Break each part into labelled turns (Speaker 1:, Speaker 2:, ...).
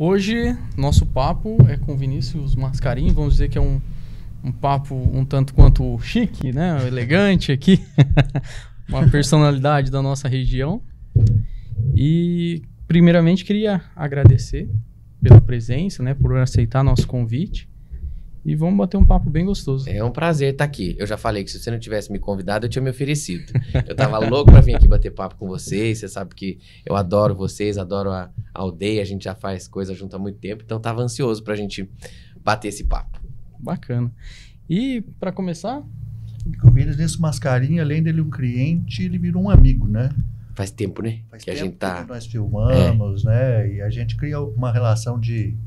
Speaker 1: Hoje, nosso papo é com Vinícius Mascarim. Vamos dizer que é um papo um tanto quanto chique, né? Elegante aqui. Uma personalidade da nossa região. E, primeiramente, queria agradecer pela presença, né? Por aceitar nosso convite. E vamos bater um papo bem gostoso.
Speaker 2: É um prazer estar aqui. Eu já falei que se você não tivesse me convidado, eu tinha me oferecido. Eu tava louco pra vir aqui bater papo com vocês. Você sabe que eu adoro vocês, adoro a aldeia. A gente já faz coisa junto há muito tempo. Então tava ansioso pra gente bater esse papo.
Speaker 1: Bacana. E pra começar...
Speaker 3: O Vinícius Mascarim, além dele um cliente, ele virou um amigo, né?
Speaker 2: Faz tempo, né?
Speaker 3: Faz
Speaker 2: que
Speaker 3: tempo
Speaker 2: a gente tá...
Speaker 3: que nós filmamos, né? E a gente cria uma relação de...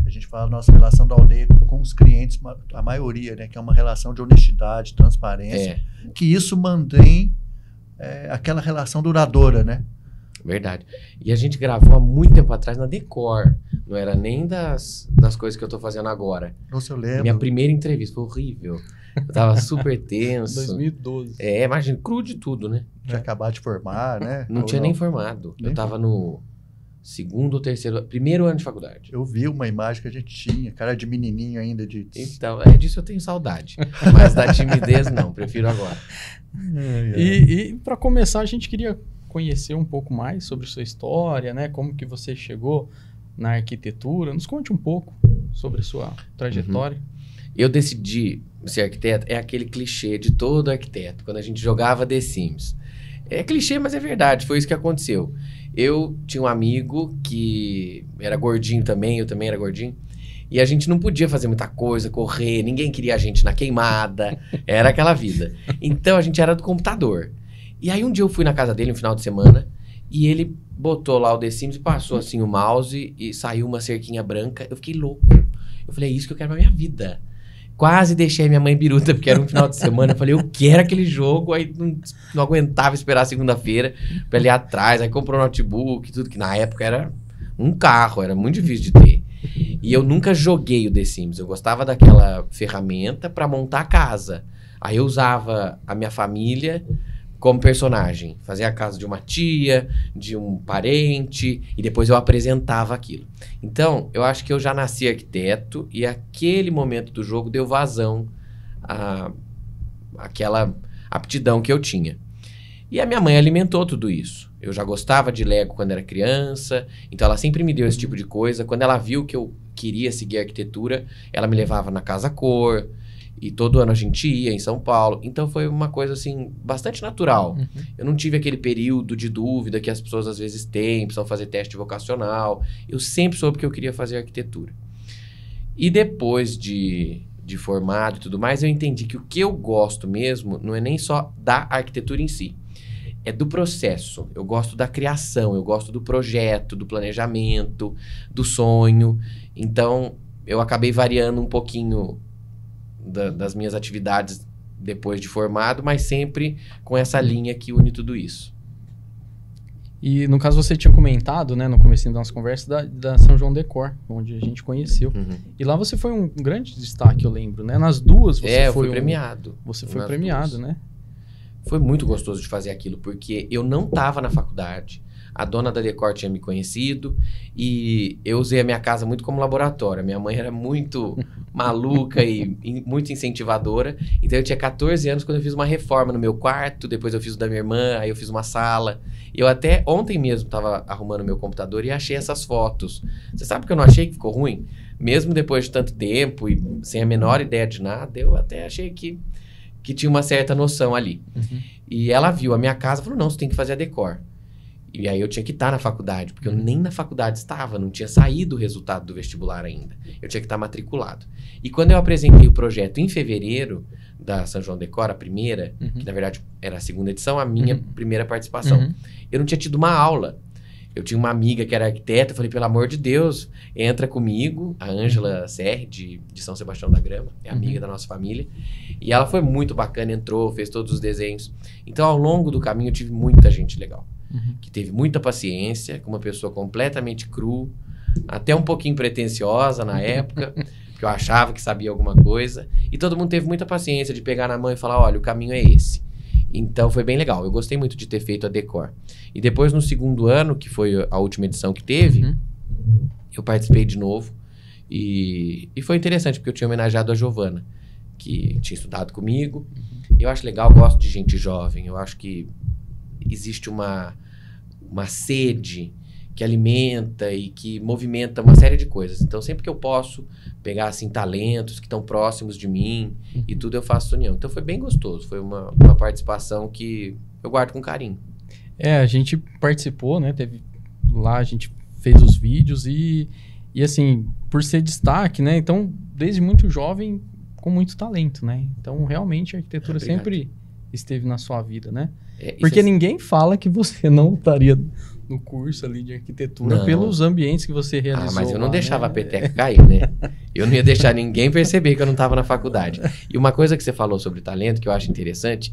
Speaker 3: A gente fala nossa relação da aldeia com os clientes, a maioria, né? Que é uma relação de honestidade, transparência. Que isso mantém aquela relação duradoura, né?
Speaker 2: Verdade. E a gente gravou há muito tempo atrás na Decor. Não era nem das coisas que eu tô fazendo agora.
Speaker 3: Nossa, eu lembro.
Speaker 2: Minha primeira entrevista foi horrível. Eu tava super tenso.
Speaker 1: 2012.
Speaker 2: Imagina, cru de tudo, né?
Speaker 3: Tinha acabado de formar, né?
Speaker 2: Não tinha nem formado. Eu tava no segundo ou terceiro... Primeiro ano de faculdade.
Speaker 3: Eu vi uma imagem que a gente tinha, cara de menininho ainda.
Speaker 2: Então, disso eu tenho saudade. Mas da timidez, não. Prefiro agora.
Speaker 1: E para começar, a gente queria conhecer um pouco mais sobre sua história, né? Como que você chegou na arquitetura. Nos conte um pouco sobre a sua trajetória.
Speaker 2: Eu decidi ser arquiteto, é aquele clichê de todo arquiteto, quando a gente jogava The Sims. É clichê, mas é verdade, foi isso que aconteceu. Eu tinha um amigo que era gordinho também, eu também era gordinho, e a gente não podia fazer muita coisa, correr, ninguém queria a gente na queimada, era aquela vida. Então a gente era do computador. E aí um dia eu fui na casa dele, um final de semana, e ele botou lá o The Sims e passou assim o mouse e saiu uma cerquinha branca. Eu fiquei louco. Eu falei, é isso que eu quero pra minha vida. Quase deixei minha mãe biruta, porque era um final de semana. Eu falei, eu quero aquele jogo. Aí não aguentava esperar segunda-feira pra ele ir atrás. Aí comprou um notebook, tudo que na época era um carro, era muito difícil de ter. E eu nunca joguei o The Sims. Eu gostava daquela ferramenta pra montar a casa. Aí eu usava a minha família como personagem. Fazia a casa de uma tia, de um parente, e depois eu apresentava aquilo. Então, eu acho que eu já nasci arquiteto, e aquele momento do jogo deu vazão àquela aptidão que eu tinha. E a minha mãe alimentou tudo isso. Eu já gostava de Lego quando era criança, então ela sempre me deu esse tipo de coisa. Quando ela viu que eu queria seguir arquitetura, ela me levava na Casa Cor, e todo ano a gente ia em São Paulo. Então foi uma coisa assim, bastante natural. Eu não tive aquele período de dúvida que as pessoas às vezes têm, precisam fazer teste vocacional. Eu sempre soube que eu queria fazer arquitetura. E depois de formado e tudo mais, eu entendi que o que eu gosto mesmo não é nem só da arquitetura em si. É do processo. Eu gosto da criação, eu gosto do projeto, do planejamento, do sonho. Então, eu acabei variando um pouquinho das minhas atividades depois de formado, mas sempre com essa linha que une tudo isso.
Speaker 1: E no caso você tinha comentado, né, no comecinho da nossa conversa, da São João Decor, onde a gente conheceu. E lá você foi um grande destaque, eu lembro, né? Nas duas você foi
Speaker 2: premiado.
Speaker 1: Você foi premiado, né?
Speaker 2: Foi muito gostoso de fazer aquilo, porque eu não estava na faculdade. A dona da Decor tinha me conhecido e eu usei a minha casa muito como laboratório. A minha mãe era muito maluca e muito incentivadora. Então eu tinha 14 anos quando eu fiz uma reforma no meu quarto, depois eu fiz o da minha irmã, aí eu fiz uma sala. Eu até ontem mesmo estava arrumando o meu computador e achei essas fotos. Você sabe que eu não achei que ficou ruim? Mesmo depois de tanto tempo e sem a menor ideia de nada, eu até achei que tinha uma certa noção ali. E ela viu a minha casa e falou, não, você tem que fazer a Decor. E aí eu tinha que estar na faculdade, porque eu nem na faculdade estava, não tinha saído o resultado do vestibular ainda. Eu tinha que estar matriculado. E quando eu apresentei o projeto em fevereiro da São João Decor, a primeira, que na verdade era a segunda edição, a minha primeira participação, eu não tinha tido uma aula. Eu tinha uma amiga que era arquiteta, eu falei, pelo amor de Deus, entra comigo, a Ângela Serri, de São Sebastião da Grama, é amiga da nossa família, e ela foi muito bacana, entrou, fez todos os desenhos. Então, ao longo do caminho, eu tive muita gente legal, que teve muita paciência, com uma pessoa completamente cru, até um pouquinho pretensiosa na época, porque eu achava que sabia alguma coisa, e todo mundo teve muita paciência de pegar na mão e falar, olha, o caminho é esse. Então foi bem legal, eu gostei muito de ter feito a Decor. E depois no segundo ano, que foi a última edição que teve, eu participei de novo. E foi interessante, porque eu tinha homenageado a Giovana, que tinha estudado comigo. Eu acho legal, eu gosto de gente jovem. Eu acho que existe uma sede que alimenta e que movimenta uma série de coisas. Então, sempre que eu posso pegar, assim, talentos que estão próximos de mim e tudo, eu faço união. Então, foi bem gostoso. Foi uma participação que eu guardo com carinho.
Speaker 1: A gente participou, né? Teve lá, a gente fez os vídeos e assim, por ser destaque, né? Então, desde muito jovem, com muito talento, né? Então, realmente, a arquitetura sempre esteve na sua vida, né? Porque ninguém fala que você não estaria no curso ali de arquitetura pelos ambientes que você realizou.
Speaker 2: Mas eu não
Speaker 1: lá,
Speaker 2: deixava
Speaker 1: né?
Speaker 2: a peteca cair, né? Eu não ia deixar ninguém perceber que eu não estava na faculdade. E uma coisa que você falou sobre talento, que eu acho interessante,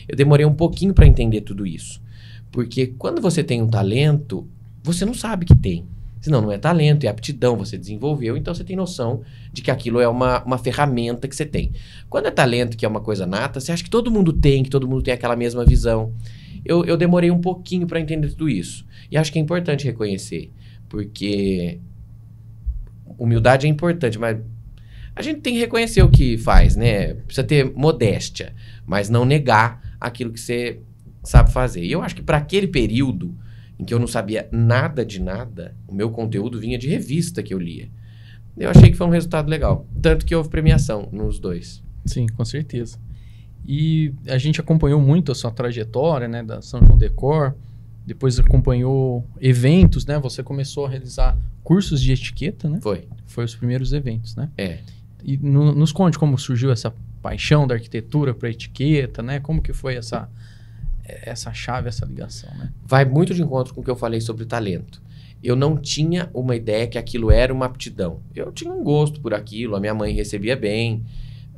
Speaker 2: eu demorei um pouquinho para entender tudo isso. Porque quando você tem um talento, você não sabe que tem. Senão não é talento, é aptidão, você desenvolveu, então você tem noção de que aquilo é uma ferramenta que você tem. Quando é talento, que é uma coisa nata, você acha que todo mundo tem, que todo mundo tem aquela mesma visão. Eu demorei um pouquinho para entender tudo isso. E acho que é importante reconhecer, porque humildade é importante, mas a gente tem que reconhecer o que faz, né? Precisa ter modéstia, mas não negar aquilo que você sabe fazer. E eu acho que para aquele período em que eu não sabia nada de nada, o meu conteúdo vinha de revista que eu lia. Eu achei que foi um resultado legal. Tanto que houve premiação nos dois.
Speaker 1: Sim, com certeza. E a gente acompanhou muito a sua trajetória, né, da São João Decor. Depois acompanhou eventos, né? Você começou a realizar cursos de etiqueta, né? Foi os primeiros eventos, né? E nos conte como surgiu essa paixão da arquitetura para etiqueta, né? Como que foi essa chave, essa ligação, né?
Speaker 2: Vai muito de encontro com o que eu falei sobre talento. Eu não tinha uma ideia que aquilo era uma aptidão. Eu tinha um gosto por aquilo, a minha mãe recebia bem,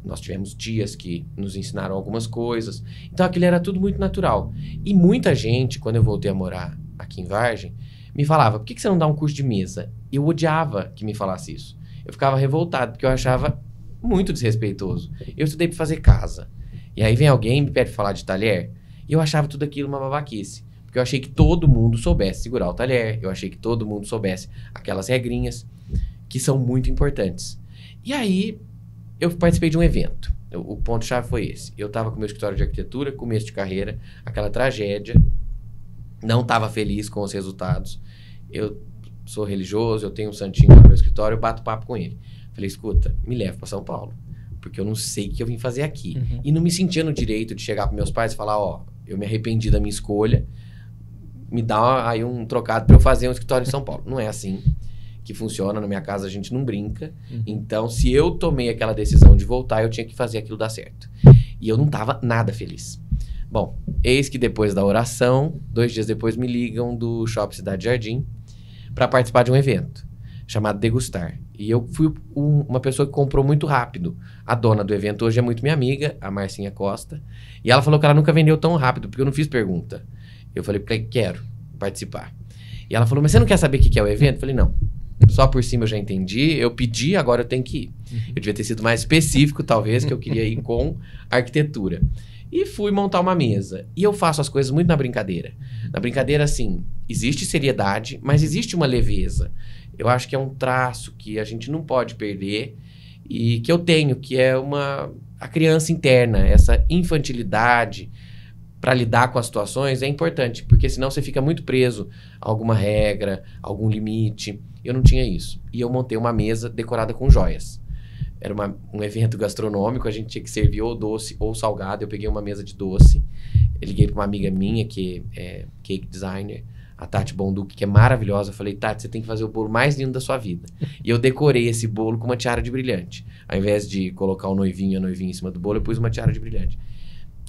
Speaker 2: nós tivemos tias que nos ensinaram algumas coisas. Então aquilo era tudo muito natural. E muita gente, quando eu voltei a morar aqui em Vargem, me falava, por que você não dá um curso de mesa? Eu odiava que me falasse isso. Eu ficava revoltado, porque eu achava muito desrespeitoso. Eu estudei para fazer casa. E aí vem alguém e me pede para falar de talher. E eu achava tudo aquilo uma babaquice. Porque eu achei que todo mundo soubesse segurar o talher. Eu achei que todo mundo soubesse aquelas regrinhas que são muito importantes. E aí, eu participei de um evento. O ponto-chave foi esse. Eu estava com o meu escritório de arquitetura, começo de carreira, aquela tragédia. Não estava feliz com os resultados. Eu sou religioso, eu tenho um santinho no meu escritório, eu bato papo com ele. Falei, escuta, me leva para São Paulo. Porque eu não sei o que eu vim fazer aqui. E não me sentia no direito de chegar para meus pais e falar, eu me arrependi da minha escolha, me dá aí um trocado para eu fazer um escritório em São Paulo. Não é assim que funciona, na minha casa a gente não brinca. Então, se eu tomei aquela decisão de voltar, eu tinha que fazer aquilo dar certo. E eu não estava nada feliz. Bom, eis que depois da oração, 2 dias depois me ligam do Shopping Cidade Jardim para participar de um evento chamado Degustar. E eu fui uma pessoa que comprou muito rápido. A dona do evento hoje é muito minha amiga, a Marcinha Costa. E ela falou que ela nunca vendeu tão rápido, porque eu não fiz pergunta. Eu falei, quero participar. E ela falou, mas você não quer saber o que é o evento? Eu falei, não. Só por cima eu já entendi. Eu pedi, agora eu tenho que ir. Eu devia ter sido mais específico, talvez, que eu queria ir com arquitetura. E fui montar uma mesa. E eu faço as coisas muito na brincadeira. Na brincadeira, assim, existe seriedade, mas existe uma leveza. Eu acho que é um traço que a gente não pode perder e que eu tenho, que é a criança interna, essa infantilidade para lidar com as situações é importante, porque senão você fica muito preso a alguma regra, algum limite. Eu não tinha isso. E eu montei uma mesa decorada com joias. Era um evento gastronômico, a gente tinha que servir ou doce ou salgado. Eu peguei uma mesa de doce, eu liguei para uma amiga minha que é cake designer, a Tati Bonduque, que é maravilhosa. Eu falei, Tati, você tem que fazer o bolo mais lindo da sua vida. E eu decorei esse bolo com uma tiara de brilhante. Ao invés de colocar o noivinho e a noivinha em cima do bolo, eu pus uma tiara de brilhante.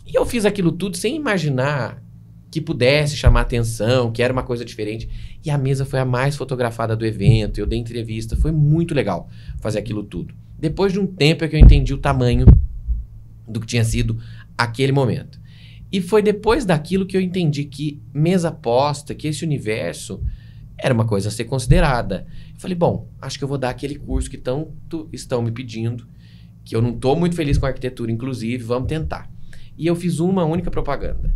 Speaker 2: E eu fiz aquilo tudo sem imaginar que pudesse chamar atenção, que era uma coisa diferente. E a mesa foi a mais fotografada do evento, eu dei entrevista, foi muito legal fazer aquilo tudo. Depois de um tempo é que eu entendi o tamanho do que tinha sido aquele momento. E foi depois daquilo que eu entendi que mesa posta, que esse universo era uma coisa a ser considerada. Eu falei, bom, acho que eu vou dar aquele curso que tanto estão me pedindo, que eu não estou muito feliz com a arquitetura, inclusive, vamos tentar. E eu fiz uma única propaganda.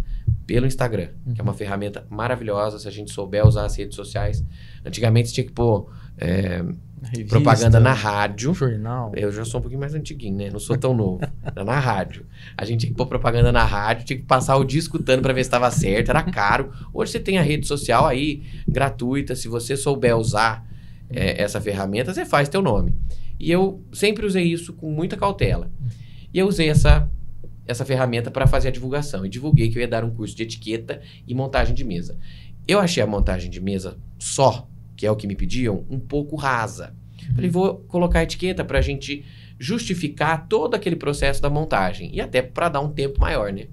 Speaker 2: pelo Instagram, que é uma ferramenta maravilhosa se a gente souber usar as redes sociais. Antigamente você tinha que pôr
Speaker 1: Revista,
Speaker 2: propaganda na rádio.
Speaker 1: jornal.
Speaker 2: Eu já sou um pouquinho mais antiguinho, né? Não sou tão novo. Era na rádio. A gente tinha que pôr propaganda na rádio, tinha que passar o dia escutando para ver se estava certo, era caro. Hoje você tem a rede social aí, gratuita, se você souber usar essa ferramenta, você faz teu nome. E eu sempre usei isso com muita cautela. E eu usei essa ferramenta para fazer a divulgação. E divulguei que eu ia dar um curso de etiqueta e montagem de mesa. Eu achei a montagem de mesa só, que é o que me pediam, um pouco rasa. Falei, vou colocar a etiqueta para a gente justificar todo aquele processo da montagem. E até para dar um tempo maior, né?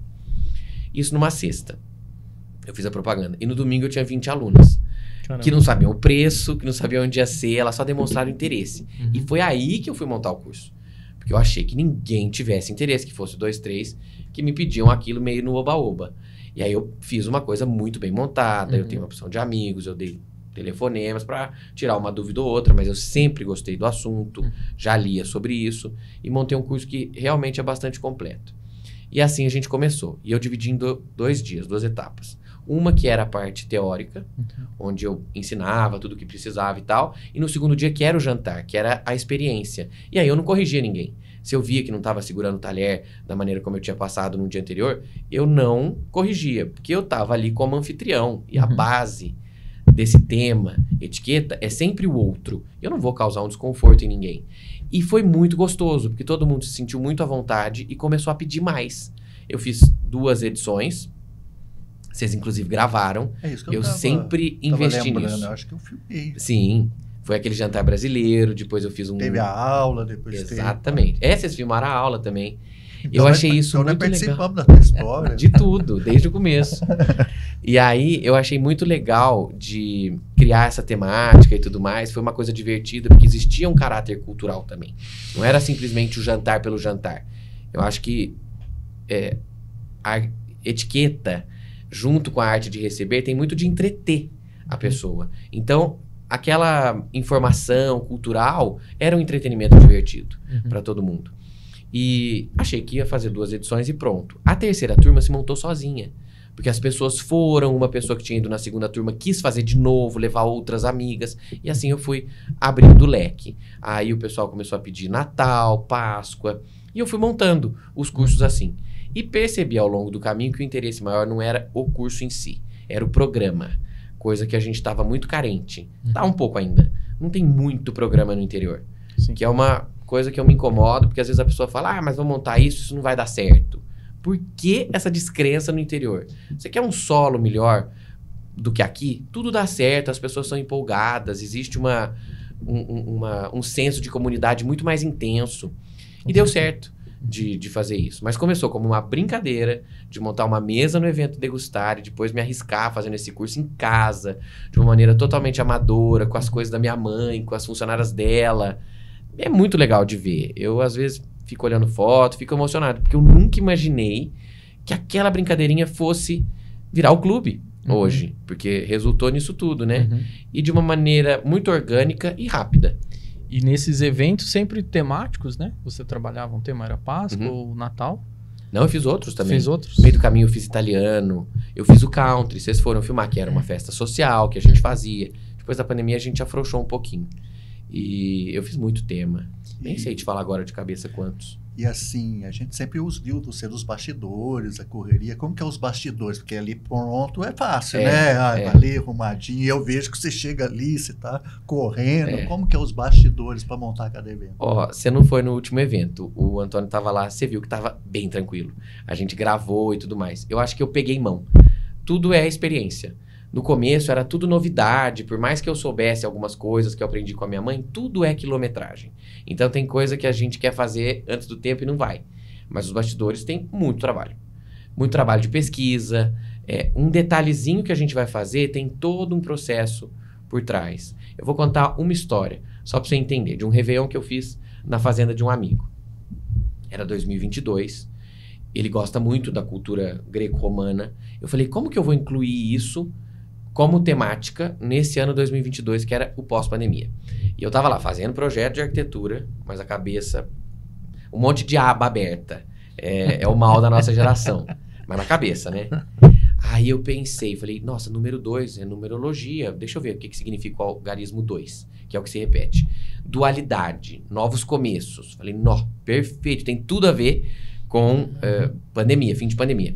Speaker 2: Isso numa sexta. Eu fiz a propaganda. E no domingo eu tinha 20 alunas. Caramba. Que não sabiam o preço, que não sabiam onde ia ser, elas só demonstraram interesse. E foi aí que eu fui montar o curso. Porque eu achei que ninguém tivesse interesse, que fosse 2, 3, que me pediam aquilo meio no oba-oba. E aí eu fiz uma coisa muito bem montada, eu tenho uma opção de amigos, eu dei telefonemas para tirar uma dúvida ou outra, mas eu sempre gostei do assunto, já lia sobre isso e montei um curso que realmente é bastante completo. E assim a gente começou. E eu dividi em 2 dias, 2 etapas. Uma que era a parte teórica, onde eu ensinava tudo o que precisava e tal. E no segundo dia que era o jantar, que era a experiência. E aí eu não corrigia ninguém. Se eu via que não estava segurando o talher da maneira como eu tinha passado no dia anterior, eu não corrigia, porque eu estava ali como anfitrião. E a base desse tema, etiqueta, é sempre o outro. Eu não vou causar um desconforto em ninguém. E foi muito gostoso, porque todo mundo se sentiu muito à vontade e começou a pedir mais. Eu fiz 2 edições. Vocês, inclusive, gravaram.
Speaker 3: É isso que
Speaker 2: eu sempre investi nisso.
Speaker 3: Eu acho que eu filmei.
Speaker 2: Sim. Foi aquele jantar brasileiro, depois eu fiz um...
Speaker 3: Teve a aula, depois
Speaker 2: Exatamente. Vocês filmaram a aula também. Então, eu achei isso muito legal.
Speaker 3: Participamos da tua história.
Speaker 2: De tudo, desde o começo. E aí, eu achei muito legal de criar essa temática e tudo mais. Foi uma coisa divertida, porque existia um caráter cultural também. Não era simplesmente o jantar pelo jantar. Eu acho que a etiqueta, junto com a arte de receber, tem muito de entreter a pessoa. Então, aquela informação cultural era um entretenimento divertido para todo mundo. E achei que ia fazer 2 edições e pronto. A terceira turma se montou sozinha. Porque as pessoas foram, uma pessoa que tinha ido na segunda turma quis fazer de novo, levar outras amigas. E assim eu fui abrindo o leque. Aí o pessoal começou a pedir Natal, Páscoa. E eu fui montando os cursos assim. E percebi ao longo do caminho que o interesse maior não era o curso em si, era o programa. Coisa que a gente estava muito carente. Tá um pouco ainda. Não tem muito programa no interior. Sim. Que é uma coisa que eu me incomodo, porque às vezes a pessoa fala, mas vamos montar isso não vai dar certo. Por que essa descrença no interior? Você quer um solo melhor do que aqui? Tudo dá certo, as pessoas são empolgadas, existe um senso de comunidade muito mais intenso. E deu certo de fazer isso. Mas começou como uma brincadeira de montar uma mesa no evento Degustar e depois me arriscar fazendo esse curso em casa, de uma maneira totalmente amadora, com as coisas da minha mãe, com as funcionárias dela. É muito legal de ver. Eu, às vezes, fico olhando foto, fico emocionado, porque eu nunca imaginei que aquela brincadeirinha fosse virar o clube hoje, porque resultou nisso tudo, né? E de uma maneira muito orgânica e rápida.
Speaker 1: E nesses eventos sempre temáticos, né? Você trabalhava um tema, era Páscoa ou Natal?
Speaker 2: Não, eu fiz outros também.
Speaker 1: Fez outros?
Speaker 2: No meio do caminho eu fiz italiano, eu fiz o country, vocês foram filmar, que era uma festa social que a gente fazia. Depois da pandemia a gente afrouxou um pouquinho. E eu fiz muito tema. Nem sei te falar agora de cabeça quantos.
Speaker 3: E assim, a gente sempre os viu você dos bastidores, a correria. Como que é os bastidores? Porque ali pronto é fácil, né? Tá ali arrumadinho. E eu vejo que você chega ali, você tá correndo. Como que é os bastidores para montar cada evento?
Speaker 2: Ó, você não foi no último evento. O Antônio tava lá, você viu que tava bem tranquilo. A gente gravou e tudo mais. Eu acho que eu peguei mão. Tudo é experiência. No começo era tudo novidade, por mais que eu soubesse algumas coisas que eu aprendi com a minha mãe, tudo é quilometragem. Então tem coisa que a gente quer fazer antes do tempo e não vai. Mas os bastidores têm muito trabalho. Muito trabalho de pesquisa. Um detalhezinho que a gente vai fazer tem todo um processo por trás. Eu vou contar uma história, só para você entender, de um réveillon que eu fiz na fazenda de um amigo. Era 2022. Ele gosta muito da cultura greco-romana. Eu falei, como que eu vou incluir isso como temática nesse ano 2022, que era o pós-pandemia? E eu tava lá fazendo projeto de arquitetura, mas a cabeça... Um monte de aba aberta. É o mal da nossa geração. Mas na cabeça, né? Aí eu pensei, falei, nossa, número 2 é numerologia. Deixa eu ver o que significa o algarismo 2, que é o que se repete. Dualidade, novos começos. Falei, nó, perfeito, tem tudo a ver com pandemia, fim de pandemia.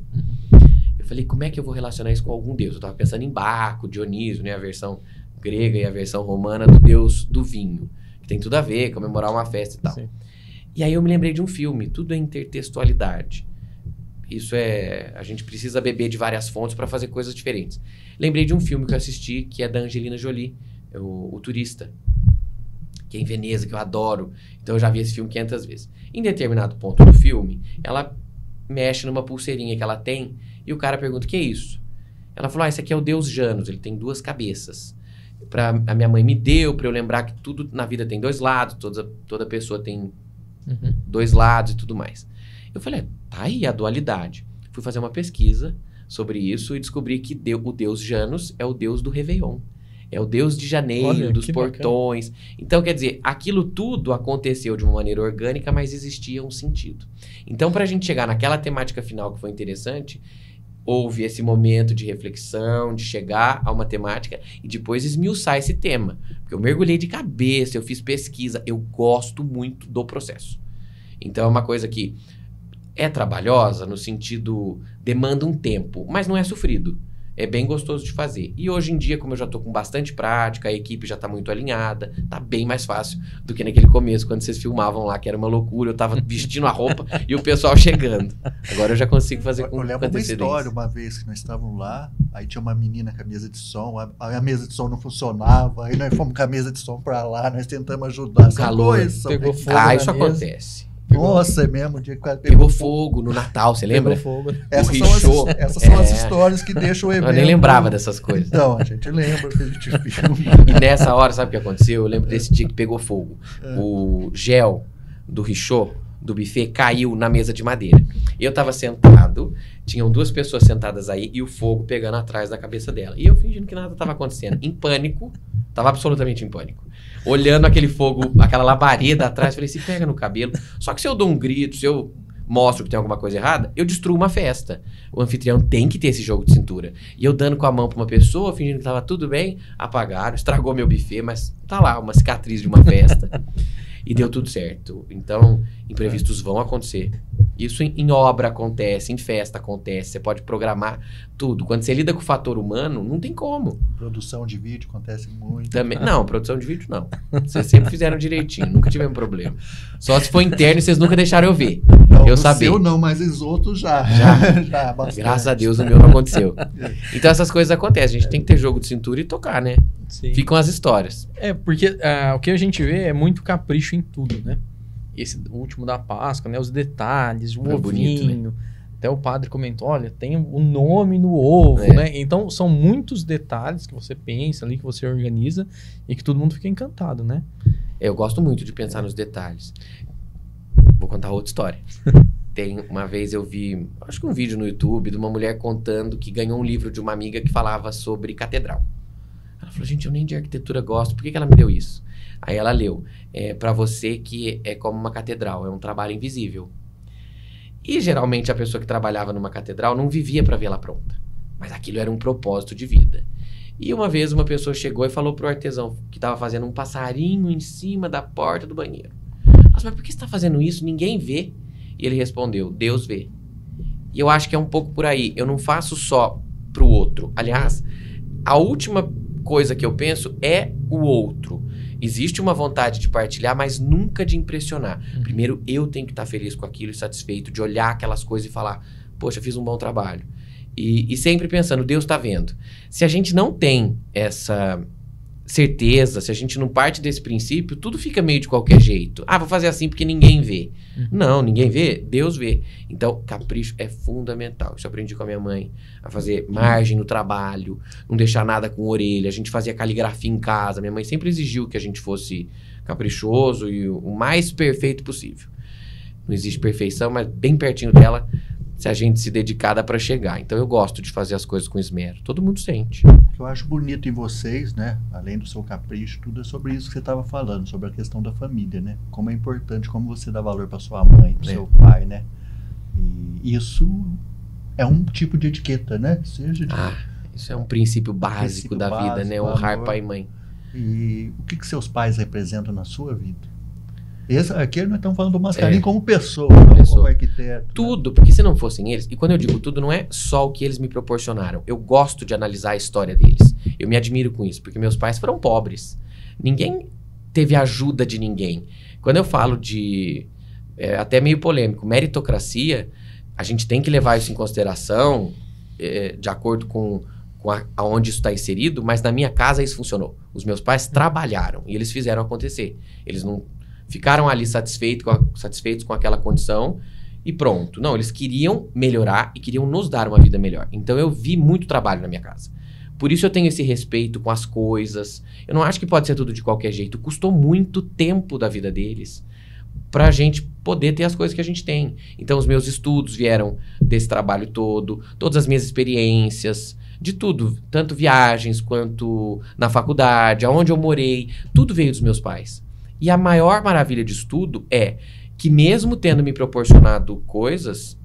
Speaker 2: Eu falei, como é que eu vou relacionar isso com algum deus? Eu tava pensando em Baco, Dionísio, né? A versão grega e a versão romana do deus do vinho. Que tem tudo a ver, comemorar uma festa e tal. Sim. E aí eu me lembrei de um filme, tudo é intertextualidade. Isso é... A gente precisa beber de várias fontes para fazer coisas diferentes. Lembrei de um filme que eu assisti, que é da Angelina Jolie, o Turista, que é em Veneza, que eu adoro. Então eu já vi esse filme 500 vezes. Em determinado ponto do filme, ela mexe numa pulseirinha que ela tem e o cara pergunta, o que é isso? Ela falou, esse aqui é o deus Janus, ele tem 2 cabeças. A minha mãe me deu para eu lembrar que tudo na vida tem 2 lados, toda pessoa tem 2 lados e tudo mais. Eu falei, tá aí a dualidade. Fui fazer uma pesquisa sobre isso e descobri que o deus Janus é o deus do Réveillon. É o deus de janeiro, olha, dos portões. Bacana. Então, quer dizer, aquilo tudo aconteceu de uma maneira orgânica, mas existia um sentido. Então, para a gente chegar naquela temática final que foi interessante, houve esse momento de reflexão, de chegar a uma temática e depois esmiuçar esse tema. Porque eu mergulhei de cabeça, eu fiz pesquisa, eu gosto muito do processo. Então, é uma coisa que é trabalhosa no sentido, demanda um tempo, mas não é sofrido. É bem gostoso de fazer. E hoje em dia, como eu já tô com bastante prática, a equipe já tá muito alinhada, tá bem mais fácil do que naquele começo, quando vocês filmavam lá, que era uma loucura, eu tava vestindo a roupa e o pessoal chegando. Agora eu já consigo fazer com antecedência. Eu lembro uma história,
Speaker 3: uma vez que nós estávamos lá, aí tinha uma menina com a mesa de som, a mesa de som não funcionava, aí nós fomos com a mesa de som pra lá, nós tentamos ajudar.
Speaker 2: Calor, pegou fogo. Isso acontece.
Speaker 3: Nossa, é mesmo, o dia que o cara
Speaker 2: pegou fogo no Natal, você lembra?
Speaker 3: Pegou fogo. Essas são as histórias que deixam o evento.
Speaker 2: Eu nem lembrava dessas coisas.
Speaker 3: Então, a gente lembra que a gente filma.
Speaker 2: E nessa hora, sabe o que aconteceu? Eu lembro desse dia que pegou fogo. O gel do Richô, do buffet, caiu na mesa de madeira. Eu tava sentado, tinham 2 pessoas sentadas aí e o fogo pegando atrás da cabeça dela. E eu fingindo que nada tava acontecendo. Em pânico, tava absolutamente em pânico. Olhando aquele fogo, aquela labareda atrás, falei, se pega no cabelo. Só que se eu dou um grito, se eu mostro que tem alguma coisa errada, eu destruo uma festa. O anfitrião tem que ter esse jogo de cintura. E eu dando com a mão pra uma pessoa, fingindo que tava tudo bem, apagaram, estragou meu buffet, mas tá lá, uma cicatriz de uma festa. E deu tudo certo. Então, imprevistos vão acontecer. Isso em obra acontece, em festa acontece. Você pode programar tudo. Quando você lida com o fator humano, não tem como.
Speaker 3: Produção de vídeo acontece muito.
Speaker 2: Também, não, produção de vídeo não. Vocês sempre fizeram direitinho, nunca tivemos problema. Só se for interno e vocês nunca deixaram eu ver.
Speaker 3: Não,
Speaker 2: eu sabia.
Speaker 3: O seu não, mas os outros já.
Speaker 2: Já graças a Deus o meu não aconteceu. Então essas coisas acontecem. A gente tem que ter jogo de cintura e tocar, né? Sim. Ficam as histórias.
Speaker 1: Porque o que a gente vê é muito capricho em tudo, né? Esse último da Páscoa, né? Os detalhes, o ovinho. Bonito, né? Até o padre comentou, olha, tem o nome no ovo, né? Então, são muitos detalhes que você pensa ali, que você organiza e que todo mundo fica encantado, né?
Speaker 2: Eu gosto muito de pensar nos detalhes. Vou contar outra história. Uma vez eu vi, acho que um vídeo no YouTube de uma mulher contando que ganhou um livro de uma amiga que falava sobre catedral. Ela falou, gente, eu nem de arquitetura gosto, por que ela me deu isso? Aí ela leu, para você que é como uma catedral, é um trabalho invisível. E geralmente a pessoa que trabalhava numa catedral não vivia para vê-la pronta. Mas aquilo era um propósito de vida. E uma vez uma pessoa chegou e falou pro artesão que estava fazendo um passarinho em cima da porta do banheiro. Nossa, mas por que você está fazendo isso? Ninguém vê. E ele respondeu, Deus vê. E eu acho que é um pouco por aí. Eu não faço só pro outro. Aliás, a última coisa que eu penso é o outro. Existe uma vontade de partilhar, mas nunca de impressionar. Primeiro, eu tenho que estar feliz com aquilo e satisfeito, de olhar aquelas coisas e falar, poxa, fiz um bom trabalho. E sempre pensando, Deus está vendo. Se a gente não tem essa certeza, se a gente não parte desse princípio, tudo fica meio de qualquer jeito. Ah, vou fazer assim porque ninguém vê. Não, ninguém vê, Deus vê. Então, capricho é fundamental. Isso eu aprendi com a minha mãe, a fazer margem no trabalho, não deixar nada com orelha. A gente fazia caligrafia em casa. Minha mãe sempre exigiu que a gente fosse caprichoso e o mais perfeito possível. Não existe perfeição, mas bem pertinho dela, se a gente se dedicar, dá para chegar. Então eu gosto de fazer as coisas com esmero. Todo mundo sente.
Speaker 3: O que eu acho bonito em vocês, né? Além do seu capricho, tudo é sobre isso que você estava falando, sobre a questão da família, né? Como é importante, como você dá valor para sua mãe, para seu pai, né? E isso é um tipo de etiqueta, né? Seja de...
Speaker 2: Isso é um princípio básico da vida, né? Honrar pai e mãe.
Speaker 3: E o que seus pais representam na sua vida? Aqui nós estamos falando do Mascarim como pessoa, como arquiteto.
Speaker 2: Tudo, porque se não fossem eles, e quando eu digo tudo, não é só o que eles me proporcionaram. Eu gosto de analisar a história deles. Eu me admiro com isso, porque meus pais foram pobres. Ninguém teve ajuda de ninguém. Quando eu falo de, até meio polêmico, meritocracia, a gente tem que levar isso em consideração, de acordo com aonde isso está inserido, mas na minha casa isso funcionou. Os meus pais trabalharam e eles fizeram acontecer. Eles não ficaram ali satisfeitos com aquela condição e pronto. Não, eles queriam melhorar e queriam nos dar uma vida melhor. Então eu vi muito trabalho na minha casa. Por isso eu tenho esse respeito com as coisas. Eu não acho que pode ser tudo de qualquer jeito. Custou muito tempo da vida deles pra gente poder ter as coisas que a gente tem. Então os meus estudos vieram desse trabalho todo, todas as minhas experiências, de tudo, tanto viagens quanto na faculdade, aonde eu morei, tudo veio dos meus pais. E a maior maravilha disso tudo é que mesmo tendo me proporcionado coisas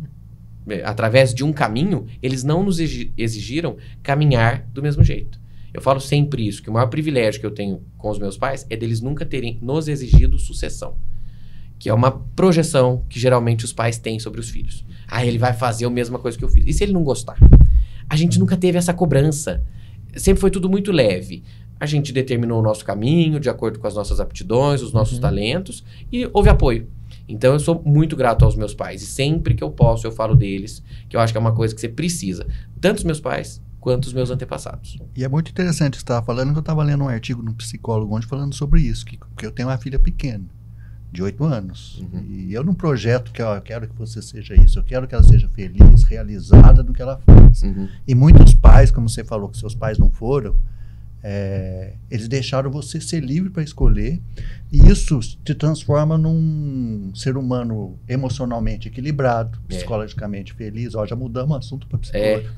Speaker 2: através de um caminho, eles não nos exigiram caminhar do mesmo jeito. Eu falo sempre isso, que o maior privilégio que eu tenho com os meus pais é deles nunca terem nos exigido sucessão, que é uma projeção que geralmente os pais têm sobre os filhos. Ele vai fazer a mesma coisa que eu fiz. E se ele não gostar? A gente nunca teve essa cobrança. Sempre foi tudo muito leve. A gente determinou o nosso caminho de acordo com as nossas aptidões, os nossos talentos, e houve apoio. Então eu sou muito grato aos meus pais. E sempre que eu posso, eu falo deles, que eu acho que é uma coisa que você precisa. Tanto os meus pais, quanto os meus antepassados.
Speaker 3: E é muito interessante você estar falando, que eu estava lendo um artigo num psicólogo ontem falando sobre isso, que eu tenho uma filha pequena, de 8 anos. E eu não projeto que eu quero que você seja isso. Eu quero que ela seja feliz, realizada no que ela faz. E muitos pais, como você falou que seus pais não foram, eles deixaram você ser livre para escolher, e isso te transforma num ser humano emocionalmente equilibrado, psicologicamente feliz. Já mudamos o assunto para psicologia.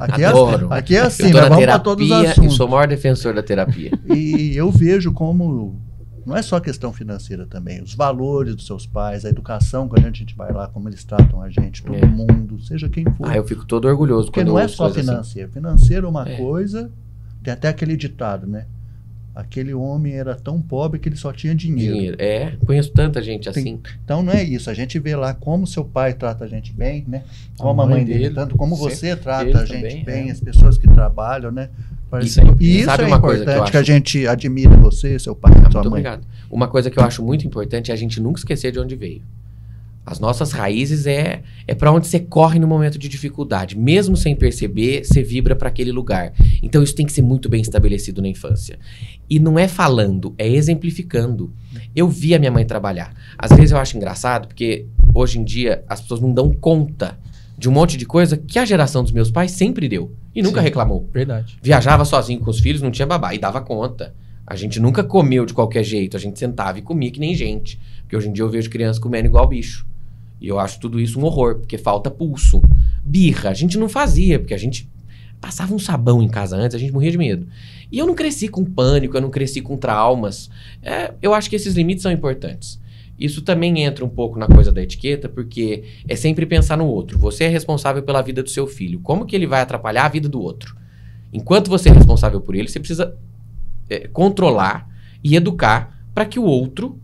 Speaker 3: Aqui é assim, mas vamos para todos os assuntos.
Speaker 2: Eu sou o maior defensor da terapia.
Speaker 3: E eu vejo como não é só questão financeira também, os valores dos seus pais, a educação, quando a gente vai lá, como eles tratam a gente, todo mundo, seja quem for.
Speaker 2: Eu fico todo orgulhoso.
Speaker 3: Porque não é só financeiro. Assim. Financeiro é uma coisa. Tem até aquele ditado, né? Aquele homem era tão pobre que ele só tinha dinheiro.
Speaker 2: Conheço tanta gente assim.
Speaker 3: Então não é isso. A gente vê lá como seu pai trata a gente bem, né? Como a mãe dele, tanto como você trata a gente bem, as pessoas que trabalham, né? E isso é importante, que a gente admira você, seu pai, sua mãe.
Speaker 2: Muito obrigado. Uma coisa que eu acho muito importante é a gente nunca esquecer de onde veio. As nossas raízes é para onde você corre no momento de dificuldade. Mesmo sem perceber, você vibra para aquele lugar. Então isso tem que ser muito bem estabelecido na infância. E não é falando, é exemplificando. Eu vi a minha mãe trabalhar. Às vezes eu acho engraçado, porque hoje em dia as pessoas não dão conta de um monte de coisa que a geração dos meus pais sempre deu. E nunca reclamou.
Speaker 1: Verdade.
Speaker 2: Viajava sozinho com os filhos, não tinha babá, e dava conta. A gente nunca comeu de qualquer jeito. A gente sentava e comia que nem gente. Porque hoje em dia eu vejo crianças comendo igual bicho. E eu acho tudo isso um horror, porque falta pulso. Birra, a gente não fazia, porque a gente passava um sabão em casa antes, a gente morria de medo. E eu não cresci com pânico, eu não cresci com traumas. Eu acho que esses limites são importantes. Isso também entra um pouco na coisa da etiqueta, porque é sempre pensar no outro. Você é responsável pela vida do seu filho. Como que ele vai atrapalhar a vida do outro? Enquanto você é responsável por ele, você precisa controlar e educar para que o outro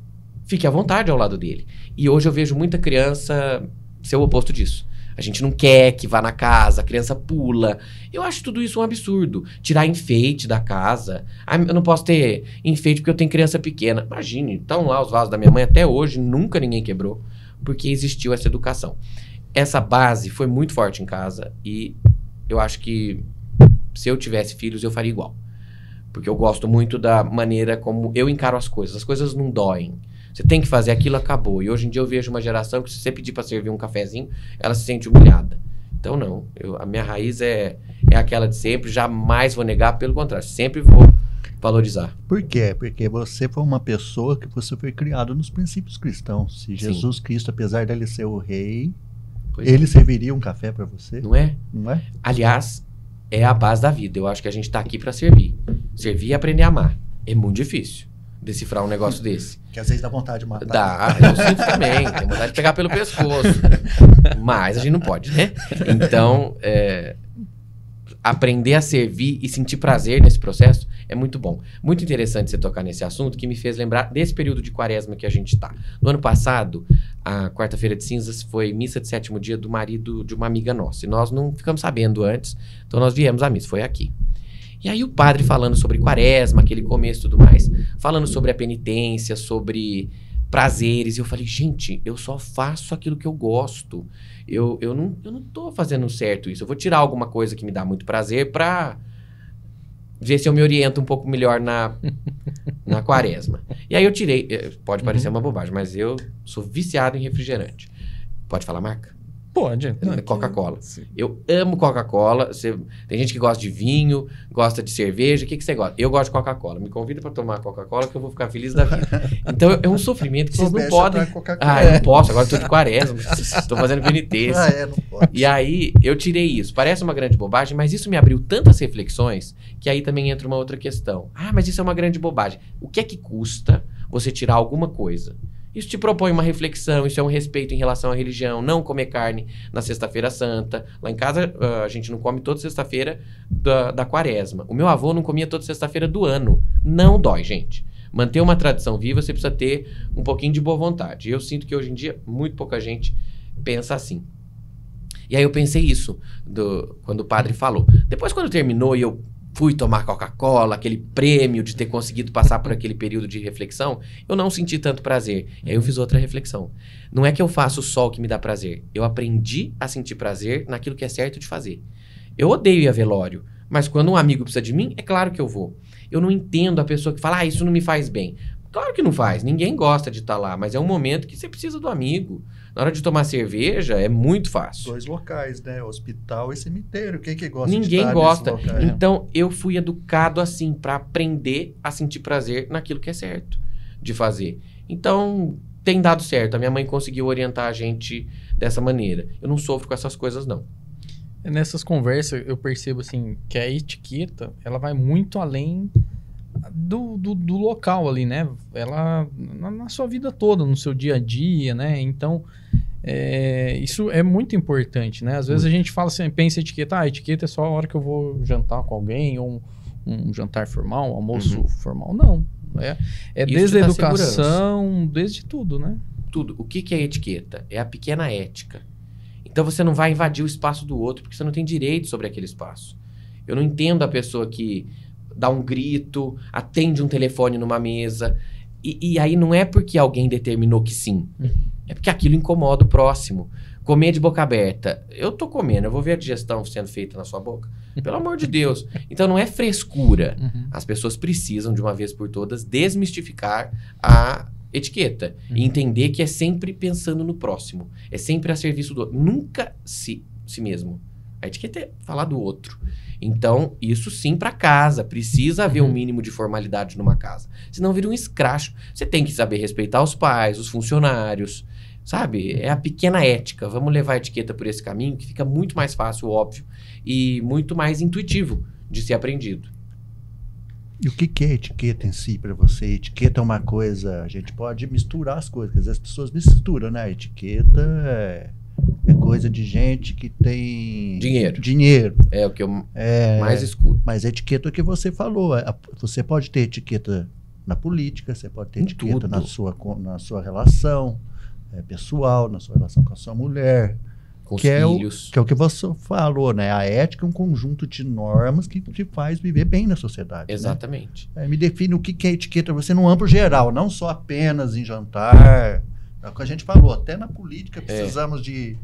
Speaker 2: fique à vontade ao lado dele. E hoje eu vejo muita criança ser o oposto disso. A gente não quer que vá na casa, a criança pula. Eu acho tudo isso um absurdo. Tirar enfeite da casa. Eu não posso ter enfeite porque eu tenho criança pequena. Imagine, estão lá os vasos da minha mãe até hoje, nunca ninguém quebrou, porque existiu essa educação. Essa base foi muito forte em casa e eu acho que se eu tivesse filhos eu faria igual. Porque eu gosto muito da maneira como eu encaro as coisas. As coisas não doem. Você tem que fazer aquilo, acabou. E hoje em dia eu vejo uma geração que se você pedir para servir um cafezinho, ela se sente humilhada. Então não, a minha raiz é aquela de sempre, jamais vou negar, pelo contrário, sempre vou valorizar.
Speaker 3: Por quê? Porque você foi uma pessoa que você foi criado nos princípios cristãos. Se Jesus Cristo, apesar dele ser o rei, ele serviria um café para você?
Speaker 2: Não é?
Speaker 3: Não é?
Speaker 2: Aliás, é a base da vida. Eu acho que a gente está aqui para servir. Servir e aprender a amar. É muito difícil. decifrar um negócio desse.
Speaker 3: Que às vezes dá vontade de matar.
Speaker 2: Dá, eu sinto também. Tem vontade de pegar pelo pescoço. Mas a gente não pode, né? Então, aprender a servir e sentir prazer nesse processo é muito bom. Muito interessante você tocar nesse assunto, que me fez lembrar desse período de quaresma que a gente está. No ano passado, a quarta-feira de cinzas foi missa de 7º dia do marido de uma amiga nossa. E nós não ficamos sabendo antes, então nós viemos à missa, foi aqui. E aí o padre falando sobre quaresma, aquele começo e tudo mais, falando sobre a penitência, sobre prazeres. E eu falei, gente, eu só faço aquilo que eu gosto. Eu não tô fazendo certo isso. Eu vou tirar alguma coisa que me dá muito prazer pra ver se eu me oriento um pouco melhor na quaresma. E aí eu tirei, pode parecer uma bobagem, mas eu sou viciado em refrigerante. Pode falar marca?
Speaker 1: Pode.
Speaker 2: Coca-Cola. Eu amo Coca-Cola. Tem gente que gosta de vinho, gosta de cerveja. O que você gosta? Eu gosto de Coca-Cola. Me convida para tomar Coca-Cola que eu vou ficar feliz da vida. Então é um sofrimento que vocês não podem... eu não posso. Agora eu tô de quaresma. Estou fazendo penitência.
Speaker 3: Não pode.
Speaker 2: E aí eu tirei isso. Parece uma grande bobagem, mas isso me abriu tantas reflexões que aí também entra uma outra questão. Mas isso é uma grande bobagem. O que é que custa você tirar alguma coisa? Isso te propõe uma reflexão, isso é um respeito em relação à religião, não comer carne na sexta-feira santa. Lá em casa, a gente não come toda sexta-feira da quaresma. O meu avô não comia toda sexta-feira do ano. Não dói, gente. Manter uma tradição viva, você precisa ter um pouquinho de boa vontade. Eu sinto que hoje em dia, muito pouca gente pensa assim. E aí eu pensei isso, quando o padre falou. Depois, quando terminou e eu fui tomar Coca-Cola, aquele prêmio de ter conseguido passar por aquele período de reflexão, eu não senti tanto prazer. E aí eu fiz outra reflexão. Não é que eu faço só o que me dá prazer. Eu aprendi a sentir prazer naquilo que é certo de fazer. Eu odeio ir a velório, mas quando um amigo precisa de mim, é claro que eu vou. Eu não entendo a pessoa que fala, isso não me faz bem. Claro que não faz, ninguém gosta de estar lá, mas é um momento que você precisa do amigo. Na hora de tomar cerveja, é muito fácil.
Speaker 3: 2 locais, né? Hospital e cemitério. Quem que gosta
Speaker 2: Ninguém
Speaker 3: de estar
Speaker 2: gosta.
Speaker 3: nesse local?
Speaker 2: Então, eu fui educado assim, para aprender a sentir prazer naquilo que é certo de fazer. Então, tem dado certo. A minha mãe conseguiu orientar a gente dessa maneira. Eu não sofro com essas coisas, não.
Speaker 1: Nessas conversas, eu percebo assim, que a etiqueta, ela vai muito além do local ali, né? Ela, na sua vida toda, no seu dia a dia, né? Então, isso é muito importante, né? Às vezes a gente fala assim, pensa em etiqueta, etiqueta é só a hora que eu vou jantar com alguém, ou um jantar formal, um almoço formal. Não, é desde a educação, desde tudo, né?
Speaker 2: Tudo. O que é etiqueta? É a pequena ética. Então você não vai invadir o espaço do outro, porque você não tem direito sobre aquele espaço. Eu não entendo a pessoa que dá um grito, atende um telefone numa mesa. E aí não é porque alguém determinou que sim. É porque aquilo incomoda o próximo. Comer de boca aberta. Eu tô comendo, eu vou ver a digestão sendo feita na sua boca. Pelo amor de Deus. Então não é frescura. As pessoas precisam, de uma vez por todas, desmistificar a etiqueta. E entender que é sempre pensando no próximo. É sempre a serviço do outro. Nunca si mesmo. A etiqueta é falar do outro. Então, isso sim para casa. Precisa haver um mínimo de formalidade numa casa. Senão vira um escracho. Você tem que saber respeitar os pais, os funcionários. Sabe? É a pequena ética. Vamos levar a etiqueta por esse caminho que fica muito mais fácil, óbvio. E muito mais intuitivo de ser aprendido.
Speaker 3: E o que é etiqueta em si para você? Etiqueta é uma coisa... A gente pode misturar as coisas. Às vezes as pessoas misturam, né? Etiqueta é coisa de gente que tem... Dinheiro.
Speaker 2: É o que eu mais escuto.
Speaker 3: Mas a etiqueta é o que você falou. Você pode ter etiqueta na política, você pode ter etiqueta na sua relação pessoal, na sua relação com a sua mulher.
Speaker 2: Com os filhos.
Speaker 3: Que é o que você falou, né? A ética é um conjunto de normas que te faz viver bem na sociedade.
Speaker 2: Exatamente.
Speaker 3: Né? Me define o que é etiqueta você no amplo geral, não só apenas em jantar... É o que a gente falou, até na política precisamos de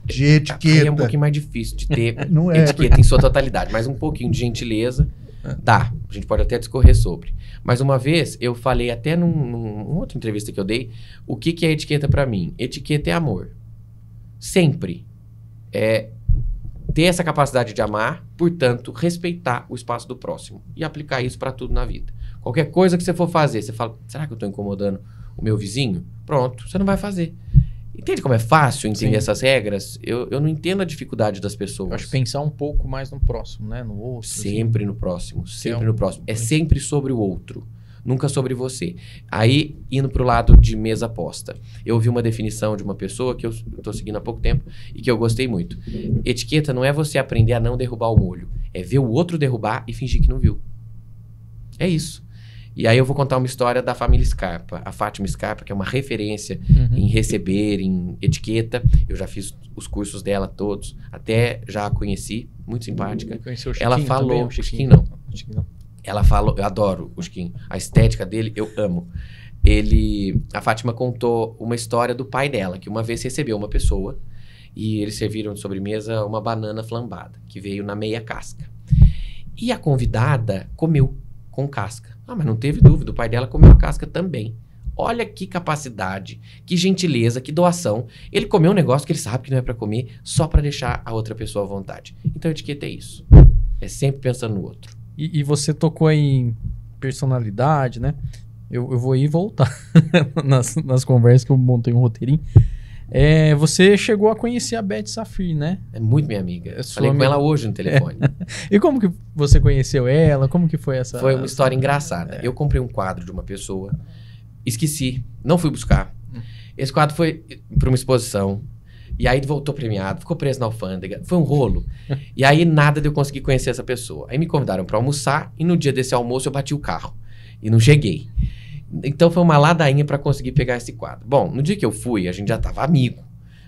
Speaker 3: etiqueta.
Speaker 2: É um pouquinho mais difícil de ter etiqueta em sua totalidade, mas um pouquinho de gentileza dá. A gente pode até discorrer sobre. Mas uma vez eu falei até numa outra entrevista que eu dei, o que é etiqueta para mim? Etiqueta é amor. Sempre. É ter essa capacidade de amar, portanto, respeitar o espaço do próximo e aplicar isso para tudo na vida. Qualquer coisa que você for fazer, você fala, será que eu estou incomodando o meu vizinho? Pronto, você não vai fazer. Entende como é fácil entender essas regras? Eu não entendo a dificuldade das pessoas.
Speaker 1: Eu acho que pensar um pouco mais no próximo, né? No outro.
Speaker 2: Sempre no próximo, sempre no próximo. É sempre sobre o outro. nunca sobre você. Aí, indo pro lado de mesa posta, eu ouvi uma definição de uma pessoa que eu tô seguindo há pouco tempo e que eu gostei muito. Etiqueta não é você aprender a não derrubar o molho, é ver o outro derrubar e fingir que não viu. É isso. E aí eu vou contar uma história da família Scarpa. A Fátima Scarpa, que é uma referência em receber, em etiqueta. Eu já fiz os cursos dela todos. Até já a conheci. Muito simpática.
Speaker 1: Conheceu o Chiquinho
Speaker 2: ela falou...
Speaker 1: também,
Speaker 2: o Chiquinho não.
Speaker 1: O Chiquinho não.
Speaker 2: Ela falou... Eu adoro o Chiquinho. A estética dele, eu amo. A Fátima contou uma história do pai dela, que uma vez recebeu uma pessoa e eles serviram de sobremesa uma banana flambada, que veio na meia casca. E a convidada comeu com casca. Ah, mas não teve dúvida, o pai dela comeu a casca também. Olha que capacidade, que gentileza, que doação. Ele comeu um negócio que ele sabe que não é pra comer, só pra deixar a outra pessoa à vontade. Então, a etiqueta é isso. É sempre pensando no outro.
Speaker 1: E você tocou em personalidade, né? Eu vou ir e voltar nas conversas que eu montei um roteirinho. Você chegou a conhecer a Beth Safir, né?
Speaker 2: É muito minha amiga. Falei com ela hoje no telefone.
Speaker 1: E como que você conheceu ela? Como que foi essa...
Speaker 2: Foi uma história engraçada. Eu comprei um quadro de uma pessoa, esqueci, não fui buscar. Esse quadro foi para uma exposição, e aí voltou premiado, ficou preso na alfândega, foi um rolo. E aí nada de eu conseguir conhecer essa pessoa. Aí me convidaram para almoçar, e no dia desse almoço eu bati o carro, e não cheguei. Então foi uma ladainha para conseguir pegar esse quadro. Bom, no dia que eu fui, a gente já tava amigo,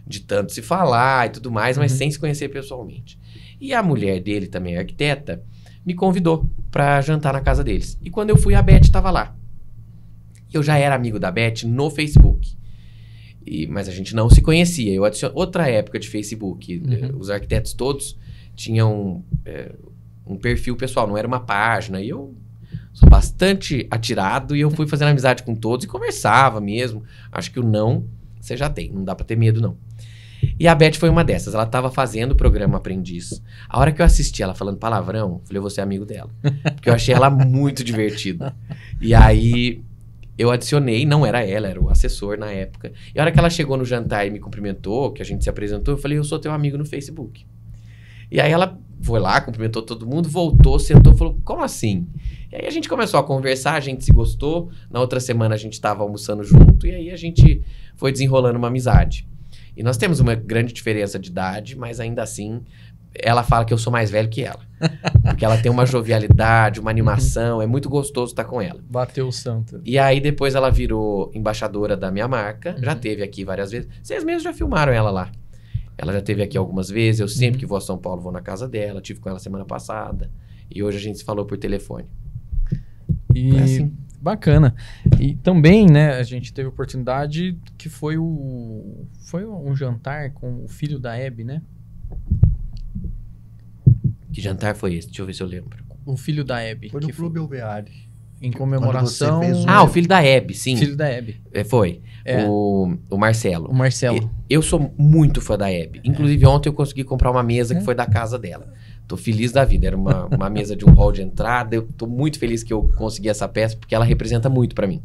Speaker 2: de tanto se falar e tudo mais, mas sem se conhecer pessoalmente. E a mulher dele, também arquiteta, me convidou para jantar na casa deles. E quando eu fui, a Beth estava lá. Eu já era amigo da Beth no Facebook. Mas a gente não se conhecia. Eu adicionei outra época de Facebook. Os arquitetos todos tinham um perfil pessoal, não era uma página. E eu sou bastante atirado e eu fui fazendo amizade com todos e conversava mesmo. Acho que o não, você já tem, não dá pra ter medo não. E a Beth foi uma dessas, ela tava fazendo o programa Aprendiz. A hora que eu assisti ela falando palavrão, eu falei, eu vou ser amigo dela. Porque eu achei ela muito divertida. E aí eu adicionei, não era ela, era o assessor na época. E a hora que ela chegou no jantar e me cumprimentou, que a gente se apresentou, eu falei, eu sou teu amigo no Facebook. E aí ela foi lá, cumprimentou todo mundo, voltou, sentou, falou, como assim? E aí a gente começou a conversar, a gente se gostou. Na outra semana a gente estava almoçando junto e aí a gente foi desenrolando uma amizade. E nós temos uma grande diferença de idade, mas ainda assim, ela fala que eu sou mais velho que ela. Porque ela tem uma jovialidade, uma animação, é muito gostoso estar com ela.
Speaker 1: Bateu o santo.
Speaker 2: E aí depois ela virou embaixadora da minha marca, já teve aqui várias vezes. Vocês mesmos já filmaram ela lá. Ela já esteve aqui algumas vezes, eu sempre que vou a São Paulo vou na casa dela, tive com ela semana passada. E hoje a gente se falou por telefone.
Speaker 1: E assim. Bacana. E também, né, a gente teve a oportunidade que foi um jantar com o filho da Hebe, né?
Speaker 2: Que jantar foi esse? Deixa eu ver se eu lembro.
Speaker 1: O filho da Hebe.
Speaker 3: Foi no Clube Alveari.
Speaker 1: Em comemoração...
Speaker 2: o filho da Hebe, sim.
Speaker 1: Filho da Hebe.
Speaker 2: Foi. O Marcelo.
Speaker 1: O Marcelo.
Speaker 2: Eu sou muito fã da Hebe. Inclusive, ontem eu consegui comprar uma mesa que foi da casa dela. Tô feliz da vida. Era uma mesa de um hall de entrada. Eu tô muito feliz que eu consegui essa peça, porque ela representa muito pra mim.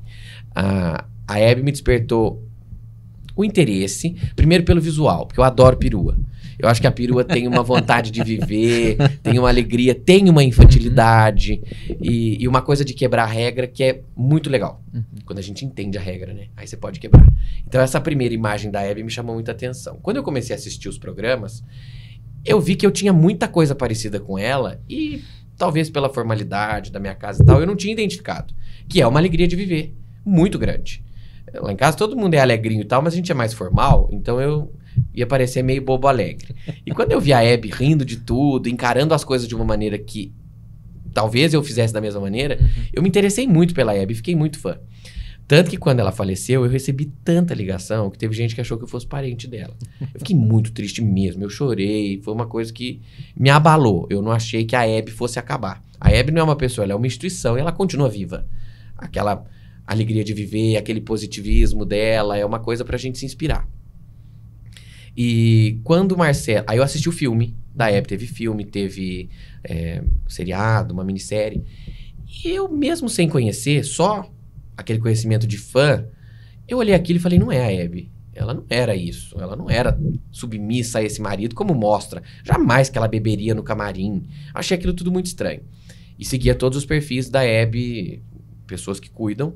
Speaker 2: A Hebe me despertou o interesse, primeiro pelo visual, porque eu adoro perua. Eu acho que a perua tem uma vontade de viver, tem uma alegria, tem uma infantilidade e uma coisa de quebrar a regra que é muito legal. Quando a gente entende a regra, né? Aí você pode quebrar. Então essa primeira imagem da Hebe me chamou muita atenção. Quando eu comecei a assistir os programas, eu vi que eu tinha muita coisa parecida com ela e talvez pela formalidade da minha casa e tal, eu não tinha identificado. Que é uma alegria de viver, muito grande. Lá em casa todo mundo é alegrinho e tal, mas a gente é mais formal, então eu ia parecer meio bobo alegre. E quando eu vi a Hebe rindo de tudo, encarando as coisas de uma maneira que talvez eu fizesse da mesma maneira, eu me interessei muito pela Hebe, fiquei muito fã. Tanto que quando ela faleceu, eu recebi tanta ligação que teve gente que achou que eu fosse parente dela. Eu fiquei muito triste mesmo, eu chorei, foi uma coisa que me abalou. Eu não achei que a Hebe fosse acabar. A Hebe não é uma pessoa, ela é uma instituição e ela continua viva. Aquela alegria de viver, aquele positivismo dela, é uma coisa pra gente se inspirar. E quando o Marcelo... Aí eu assisti o filme da Hebe, teve filme, teve seriado, uma minissérie. E eu mesmo sem conhecer, só aquele conhecimento de fã, eu olhei aquilo e falei, não é a Hebe. Ela não era isso. Ela não era submissa a esse marido, como mostra. Jamais que ela beberia no camarim. Achei aquilo tudo muito estranho. E seguia todos os perfis da Hebe pessoas que cuidam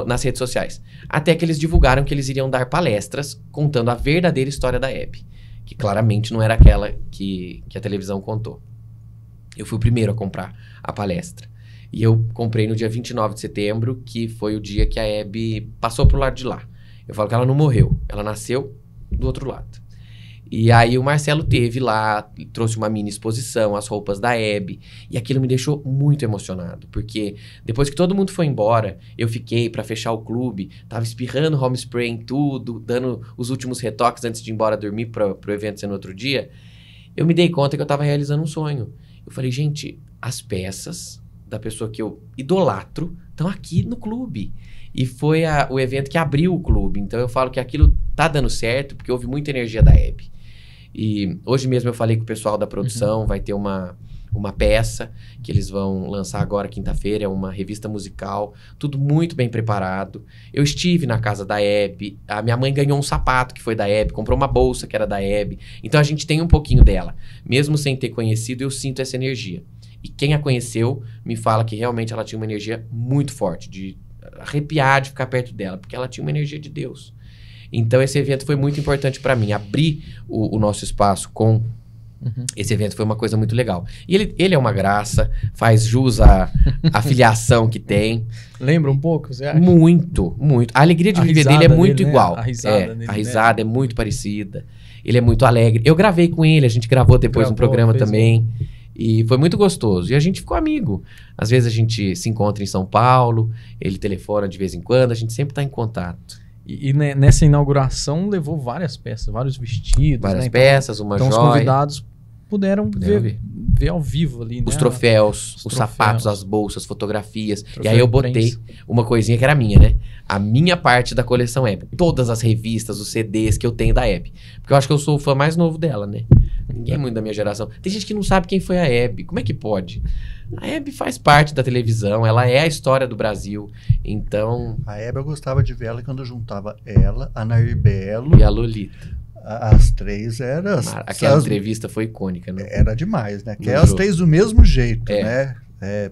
Speaker 2: nas redes sociais. Até que eles divulgaram que eles iriam dar palestras contando a verdadeira história da Hebe, que claramente não era aquela que a televisão contou. Eu fui o primeiro a comprar a palestra. E eu comprei no dia 29 de setembro, que foi o dia que a Hebe passou pro lado de lá. Eu falo que ela não morreu, ela nasceu do outro lado. E aí o Marcelo teve lá, trouxe uma mini exposição, as roupas da Hebe, e aquilo me deixou muito emocionado, porque depois que todo mundo foi embora, eu fiquei pra fechar o clube, tava espirrando home spray em tudo, dando os últimos retoques antes de ir embora dormir pro evento ser no outro dia, eu me dei conta que eu tava realizando um sonho. Eu falei, gente, as peças da pessoa que eu idolatro estão aqui no clube. E foi o evento que abriu o clube, então eu falo que aquilo tá dando certo, porque houve muita energia da Hebe. E hoje mesmo eu falei com o pessoal da produção, vai ter uma peça que eles vão lançar agora quinta-feira, é uma revista musical, tudo muito bem preparado. Eu estive na casa da Hebe, a minha mãe ganhou um sapato que foi da Hebe, comprou uma bolsa que era da Hebe, então a gente tem um pouquinho dela. Mesmo sem ter conhecido, eu sinto essa energia. E quem a conheceu me fala que realmente ela tinha uma energia muito forte, de arrepiar de ficar perto dela, porque ela tinha uma energia de Deus. Então esse evento foi muito importante para mim, abrir o nosso espaço com esse evento foi uma coisa muito legal. E ele é uma graça, faz jus à filiação que tem.
Speaker 1: Lembra um pouco, você acha?
Speaker 2: Muito, muito. A alegria de viver dele é muito igual.
Speaker 1: A risada dele,
Speaker 2: a risada é muito parecida. Ele é muito alegre. Eu gravei com ele, a gente gravou depois um programa também. E foi muito gostoso. E a gente ficou amigo. Às vezes a gente se encontra em São Paulo, ele telefona de vez em quando, a gente sempre está em contato.
Speaker 1: E nessa inauguração levou várias peças, vários vestidos.
Speaker 2: Várias peças, uma joia.
Speaker 1: Então os convidados puderam ver ao vivo ali, né?
Speaker 2: Os troféus, os sapatos, as bolsas, fotografias. E aí eu botei uma coisinha que era minha, né? A minha parte da coleção Hebe. Todas as revistas, os CDs que eu tenho da Hebe. Porque eu acho que eu sou o fã mais novo dela, né? Ninguém é muito da minha geração. Tem gente que não sabe quem foi a Hebe. Como é que pode? A Hebe faz parte da televisão, ela é a história do Brasil. Então...
Speaker 3: A Hebe eu gostava de ver ela quando eu juntava ela, a Nair Belo
Speaker 2: e a Lolita.
Speaker 3: As três eram...
Speaker 2: Aquela entrevista foi icônica, né?
Speaker 3: Era demais, né? Que as três do mesmo jeito, né?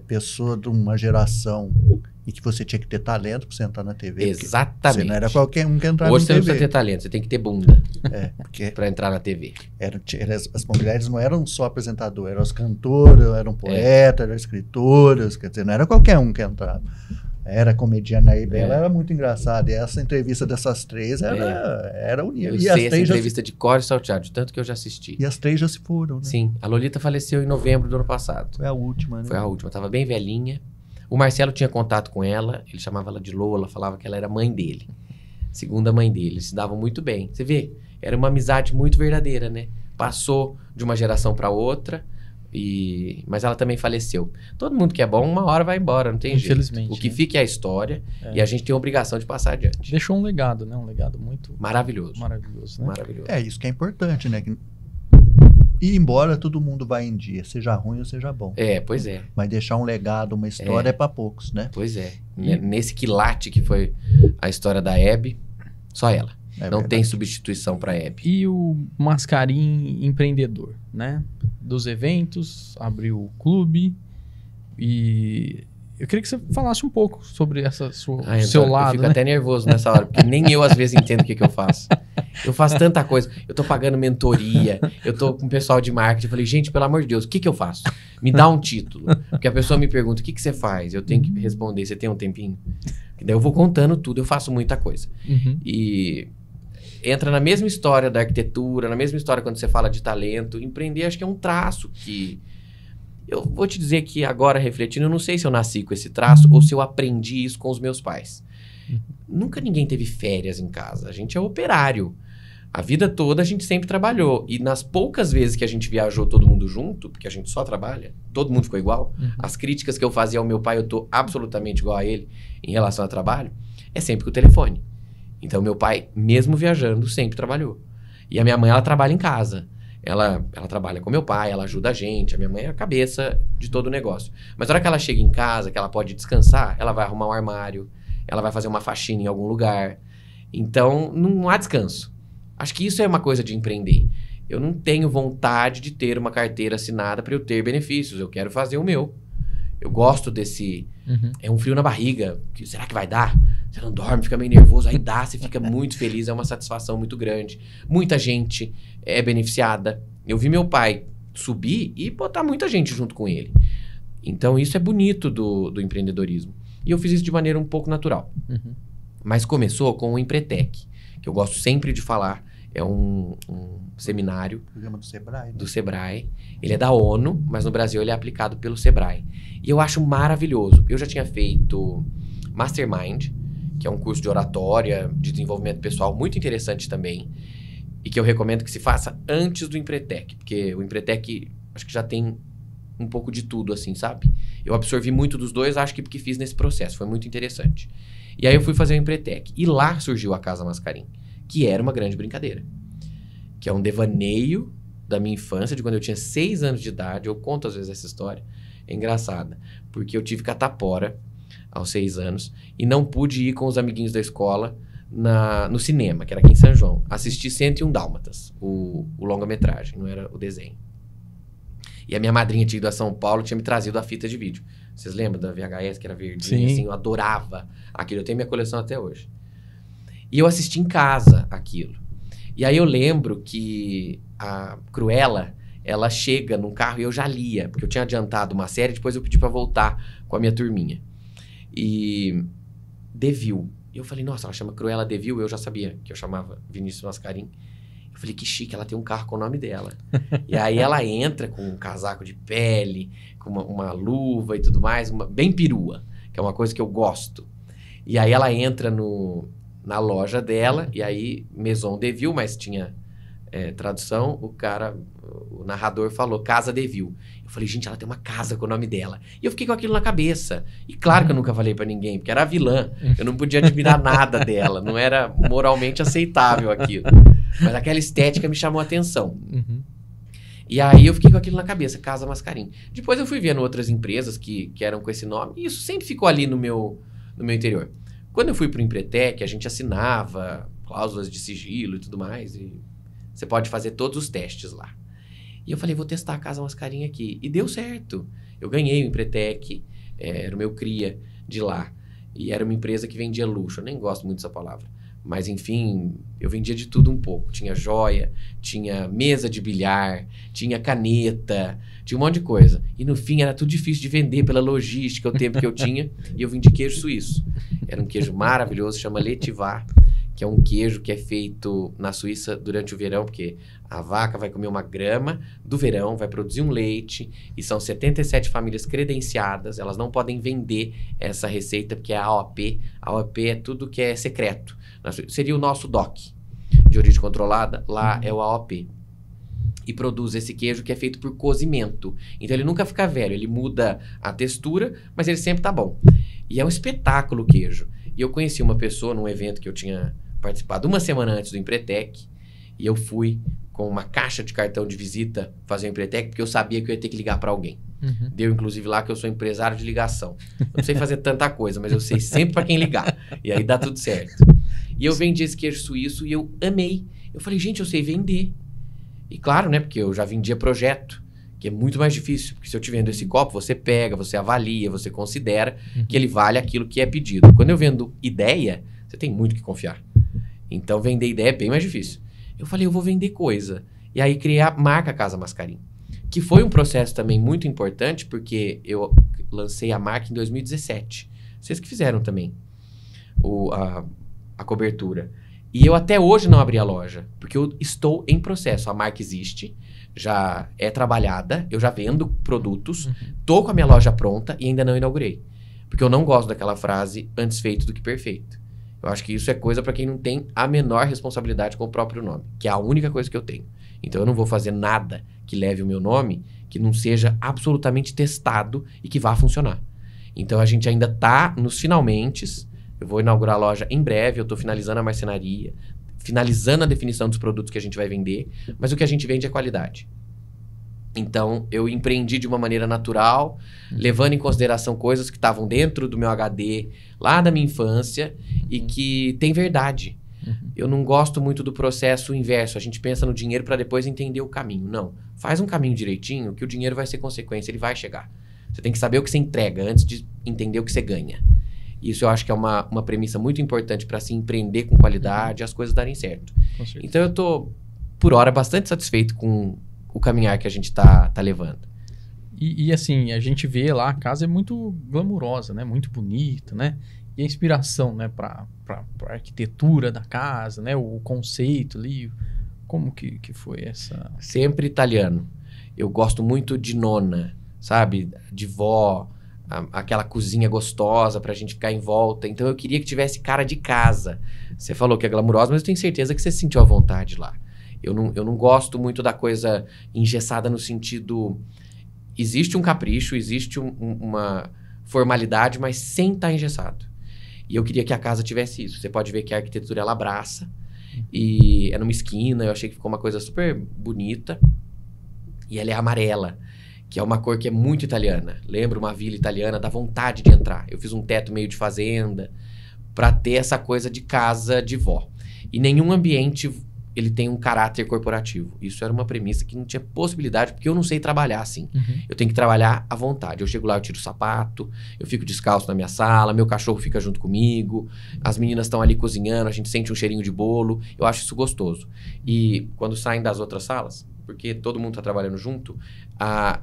Speaker 3: Pessoa de uma geração em que você tinha que ter talento para você entrar na TV.
Speaker 2: Exatamente.
Speaker 3: Você não era qualquer um que entrava
Speaker 2: Hoje
Speaker 3: na TV.
Speaker 2: Hoje você não precisa ter talento, você tem que ter bunda
Speaker 3: porque
Speaker 2: para entrar na TV.
Speaker 3: As mulheres não eram só apresentadoras, eram as cantoras, eram poetas, eram escritoras, quer dizer, não era qualquer um que entrava. Era comediana aí, ela era muito engraçada. E essa entrevista dessas três era unida.
Speaker 2: Eu sei essa entrevista de cor e salteado, de tanto que eu já assisti.
Speaker 3: E as três já se foram, né?
Speaker 2: Sim, a Lolita faleceu em novembro do ano passado.
Speaker 3: Foi a última, né?
Speaker 2: Foi a última, tava bem velhinha. O Marcelo tinha contato com ela, ele chamava ela de Lola, falava que ela era mãe dele. Segunda mãe dele, eles se davam muito bem. Você vê, era uma amizade muito verdadeira, né? Passou de uma geração para outra, mas ela também faleceu. Todo mundo que é bom, uma hora vai embora, não tem jeito.
Speaker 1: Infelizmente.
Speaker 2: O que fica é a história e a gente tem a obrigação de passar adiante.
Speaker 1: Deixou um legado, né? Um legado muito...
Speaker 2: Maravilhoso.
Speaker 1: Maravilhoso, né?
Speaker 2: Maravilhoso.
Speaker 3: É isso que é importante, né? E embora todo mundo vá em dia, seja ruim ou seja bom.
Speaker 2: Pois é.
Speaker 3: Mas deixar um legado, uma história é para poucos, né?
Speaker 2: Pois é. Nesse quilate que foi a história da Hebe, só ela. Não tem substituição para a Hebe.
Speaker 1: E o Mascarim empreendedor, né? Dos eventos, abriu o clube e... Eu queria que você falasse um pouco sobre seu lado,
Speaker 2: eu fico
Speaker 1: né?
Speaker 2: até nervoso nessa hora, porque nem eu às vezes entendo o que eu faço. Eu faço tanta coisa. Eu tô pagando mentoria, eu tô com o pessoal de marketing. Eu falei, gente, pelo amor de Deus, o que eu faço? Me dá um título. Porque a pessoa me pergunta, o que você faz? Eu tenho que responder, você tem um tempinho? E daí eu vou contando tudo, eu faço muita coisa. E entra na mesma história da arquitetura, na mesma história quando você fala de talento. Empreender acho que é um traço que... Eu vou te dizer que agora, refletindo, eu não sei se eu nasci com esse traço ou se eu aprendi isso com os meus pais. Nunca ninguém teve férias em casa. A gente é operário. A vida toda a gente sempre trabalhou. E nas poucas vezes que a gente viajou todo mundo junto, porque a gente só trabalha, todo mundo ficou igual. As críticas que eu fazia ao meu pai, eu tô absolutamente igual a ele em relação ao trabalho, é sempre com o telefone. Então, meu pai, mesmo viajando, sempre trabalhou. E a minha mãe, ela trabalha em casa. Ela trabalha com meu pai, ela ajuda a gente. A minha mãe é a cabeça de todo o negócio. Mas na hora que ela chega em casa, que ela pode descansar, ela vai arrumar um armário, ela vai fazer uma faxina em algum lugar. Então, não há descanso. Acho que isso é uma coisa de empreender. Eu não tenho vontade de ter uma carteira assinada para eu ter benefícios. Eu quero fazer o meu. Eu gosto desse... É um frio na barriga. Será que vai dar? Você não dorme, fica meio nervoso. Aí dá, você fica muito feliz. É uma satisfação muito grande. Muita gente é beneficiada. Eu vi meu pai subir e botar muita gente junto com ele. Então, isso é bonito do empreendedorismo. E eu fiz isso de maneira um pouco natural. Mas começou com o Empretec, que eu gosto sempre de falar. É um seminário...
Speaker 3: Programa do Sebrae. Né?
Speaker 2: Do Sebrae. Ele é da ONU, mas no Brasil ele é aplicado pelo Sebrae. E eu acho maravilhoso. Eu já tinha feito Mastermind, que é um curso de oratória, de desenvolvimento pessoal muito interessante também. E que eu recomendo que se faça antes do Empretec. Porque o Empretec, acho que já tem um pouco de tudo, assim, sabe? Eu absorvi muito dos dois, acho que porque fiz nesse processo. Foi muito interessante. E aí eu fui fazer o Empretec. E lá surgiu a Casa Mascarim, que era uma grande brincadeira. Que é um devaneio da minha infância, de quando eu tinha 6 anos de idade. Eu conto às vezes essa história. É engraçada. Porque eu tive catapora aos 6 anos e não pude ir com os amiguinhos da escola no cinema, que era aqui em São João. Assisti 101 Dálmatas, o longa-metragem, não era o desenho. E a minha madrinha tinha ido a São Paulo, tinha me trazido a fita de vídeo. Vocês lembram da VHS, que era verdinha? Assim, eu adorava aquilo. Eu tenho minha coleção até hoje. E eu assisti em casa aquilo. E aí eu lembro que a Cruella, ela chega num carro e eu já lia, porque eu tinha adiantado uma série, depois eu pedi pra voltar com a minha turminha. E Devil. E eu falei, nossa, ela chama Cruella Devil, eu já sabia que eu chamava Vinícius Mascarim. Eu falei, que chique, ela tem um carro com o nome dela. E aí ela entra com um casaco de pele, com uma luva e tudo mais, bem perua, que é uma coisa que eu gosto. E aí ela entra na loja dela, e aí Maison Devil, mas tinha tradução, o narrador falou Casa Devil. Eu falei, gente, ela tem uma casa com o nome dela. E eu fiquei com aquilo na cabeça. E claro que eu nunca falei pra ninguém, porque era a vilã. Eu não podia admirar nada dela, não era moralmente aceitável aquilo. Mas aquela estética me chamou a atenção. E aí eu fiquei com aquilo na cabeça, Casa Mascarim. Depois eu fui vendo outras empresas que eram com esse nome, e isso sempre ficou ali no meu interior. Quando eu fui pro Empretec, a gente assinava cláusulas de sigilo e tudo mais, e você pode fazer todos os testes lá. E eu falei, vou testar a Casa Mascarim aqui. E deu certo. Eu ganhei o Empretec, era o meu cria de lá. E era uma empresa que vendia luxo, eu nem gosto muito dessa palavra. Mas, enfim, eu vendia de tudo um pouco. Tinha joia, tinha mesa de bilhar, tinha caneta, tinha um monte de coisa. E, no fim, era tudo difícil de vender pela logística, o tempo que eu tinha. E eu vendi queijo suíço. Era um queijo maravilhoso, chama Letivar, que é um queijo que é feito na Suíça durante o verão, porque a vaca vai comer uma grama do verão, vai produzir um leite, e são 77 famílias credenciadas, elas não podem vender essa receita, porque é a AOP. A AOP é tudo que é secreto. Seria o nosso DOC, de origem controlada, lá é o AOP. E produz esse queijo que é feito por cozimento. Então ele nunca fica velho, ele muda a textura, mas ele sempre tá bom. E é um espetáculo o queijo. E eu conheci uma pessoa num evento que eu tinha participado uma semana antes do Empretec, e eu fui com uma caixa de cartão de visita fazer o Empretec, porque eu sabia que eu ia ter que ligar para alguém. Deu, inclusive, lá que eu sou empresário de ligação. Eu não sei fazer tanta coisa, mas eu sei sempre para quem ligar. E aí dá tudo certo. E eu vendi esse queijo suíço e eu amei. Eu falei, gente, eu sei vender. E claro, né, porque eu já vendia projeto, que é muito mais difícil. Porque se eu te vendo esse copo, você pega, você avalia, você considera que ele vale aquilo que é pedido. Quando eu vendo ideia, você tem muito que confiar. Então, vender ideia é bem mais difícil. Eu falei, eu vou vender coisa. E aí, criei a marca Casa Mascarim, que foi um processo também muito importante, porque eu lancei a marca em 2017. Vocês que fizeram também a cobertura. E eu até hoje não abri a loja, porque eu estou em processo. A marca existe, já é trabalhada, eu já vendo produtos, tô com a minha loja pronta e ainda não inaugurei. Porque eu não gosto daquela frase, antes feito do que perfeito. Eu acho que isso é coisa para quem não tem a menor responsabilidade com o próprio nome, que é a única coisa que eu tenho. Então eu não vou fazer nada que leve o meu nome que não seja absolutamente testado e que vá funcionar. Então a gente ainda tá nos finalmentes. Eu vou inaugurar a loja em breve, eu tô finalizando a marcenaria, finalizando a definição dos produtos que a gente vai vender, mas o que a gente vende é qualidade. Então, eu empreendi de uma maneira natural, levando em consideração coisas que estavam dentro do meu HD, lá da minha infância, e que tem verdade. Eu não gosto muito do processo inverso. A gente pensa no dinheiro para depois entender o caminho. Não. Faz um caminho direitinho, que o dinheiro vai ser consequência, ele vai chegar. Você tem que saber o que você entrega antes de entender o que você ganha. Isso eu acho que é uma premissa muito importante para se empreender com qualidade e as coisas darem certo. Então eu tô, por hora, bastante satisfeito com o caminhar que a gente tá levando.
Speaker 1: E assim, a gente vê lá, a casa é muito glamurosa, né? Muito bonita, né? E a inspiração, né? Pra arquitetura da casa, né? O conceito ali, como que foi essa...
Speaker 2: Sempre italiano. Eu gosto muito de nona, sabe? De vó, aquela cozinha gostosa pra gente ficar em volta. Então eu queria que tivesse cara de casa. Você falou que é glamurosa, mas eu tenho certeza que você sentiu à vontade lá. Eu não gosto muito da coisa engessada no sentido... Existe um capricho, existe uma formalidade, mas sem estar engessado. E eu queria que a casa tivesse isso. Você pode ver que a arquitetura, ela abraça. E é numa esquina, eu achei que ficou uma coisa super bonita. E ela é amarela, que é uma cor que é muito italiana. Lembra uma vila italiana, dá vontade de entrar. Eu fiz um teto meio de fazenda, para ter essa coisa de casa de vó. E nenhum ambiente... ele tem um caráter corporativo. Isso era uma premissa que não tinha possibilidade, porque eu não sei trabalhar assim. Eu tenho que trabalhar à vontade. Eu chego lá, eu tiro o sapato, eu fico descalço na minha sala, meu cachorro fica junto comigo, as meninas estão ali cozinhando, a gente sente um cheirinho de bolo. Eu acho isso gostoso. E quando saem das outras salas, porque todo mundo está trabalhando junto,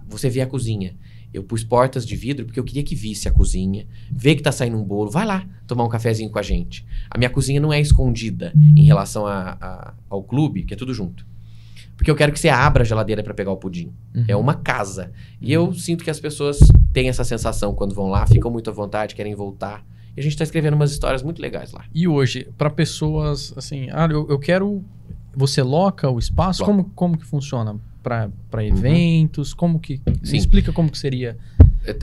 Speaker 2: você vê a cozinha. Eu pus portas de vidro porque eu queria que visse a cozinha, ver que tá saindo um bolo, vai lá tomar um cafezinho com a gente. A minha cozinha não é escondida em relação ao clube, que é tudo junto. Porque eu quero que você abra a geladeira para pegar o pudim. É uma casa. E eu sinto que as pessoas têm essa sensação quando vão lá, ficam muito à vontade, querem voltar. E a gente tá escrevendo umas histórias muito legais lá.
Speaker 1: E hoje, para pessoas assim, eu quero... Você loca o espaço? Como que funciona? Para eventos? Como que...
Speaker 2: Sim.
Speaker 1: Explica como que seria...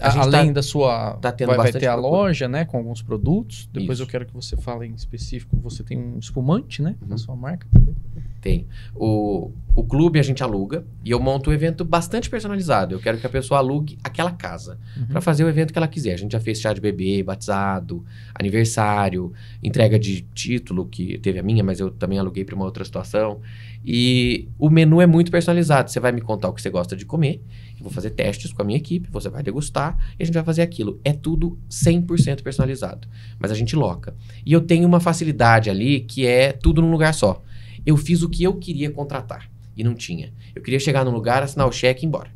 Speaker 1: Além da sua... vai ter a loja, né? Com alguns produtos. Depois eu quero que você fale em específico. Você tem um espumante, né? Na sua marca também.
Speaker 2: Tem. O clube a gente aluga e eu monto um evento bastante personalizado. Eu quero que a pessoa alugue aquela casa para fazer o evento que ela quiser. A gente já fez chá de bebê, batizado, aniversário, entrega de título, que teve a minha, mas eu também aluguei para uma outra situação. E o menu é muito personalizado. Você vai me contar o que você gosta de comer, eu vou fazer testes com a minha equipe, você vai degustar e a gente vai fazer aquilo. É tudo 100% personalizado, mas a gente loca. E eu tenho uma facilidade ali que é tudo num lugar só. Eu fiz o que eu queria contratar e não tinha. Eu queria chegar num lugar, assinar o cheque e ir embora.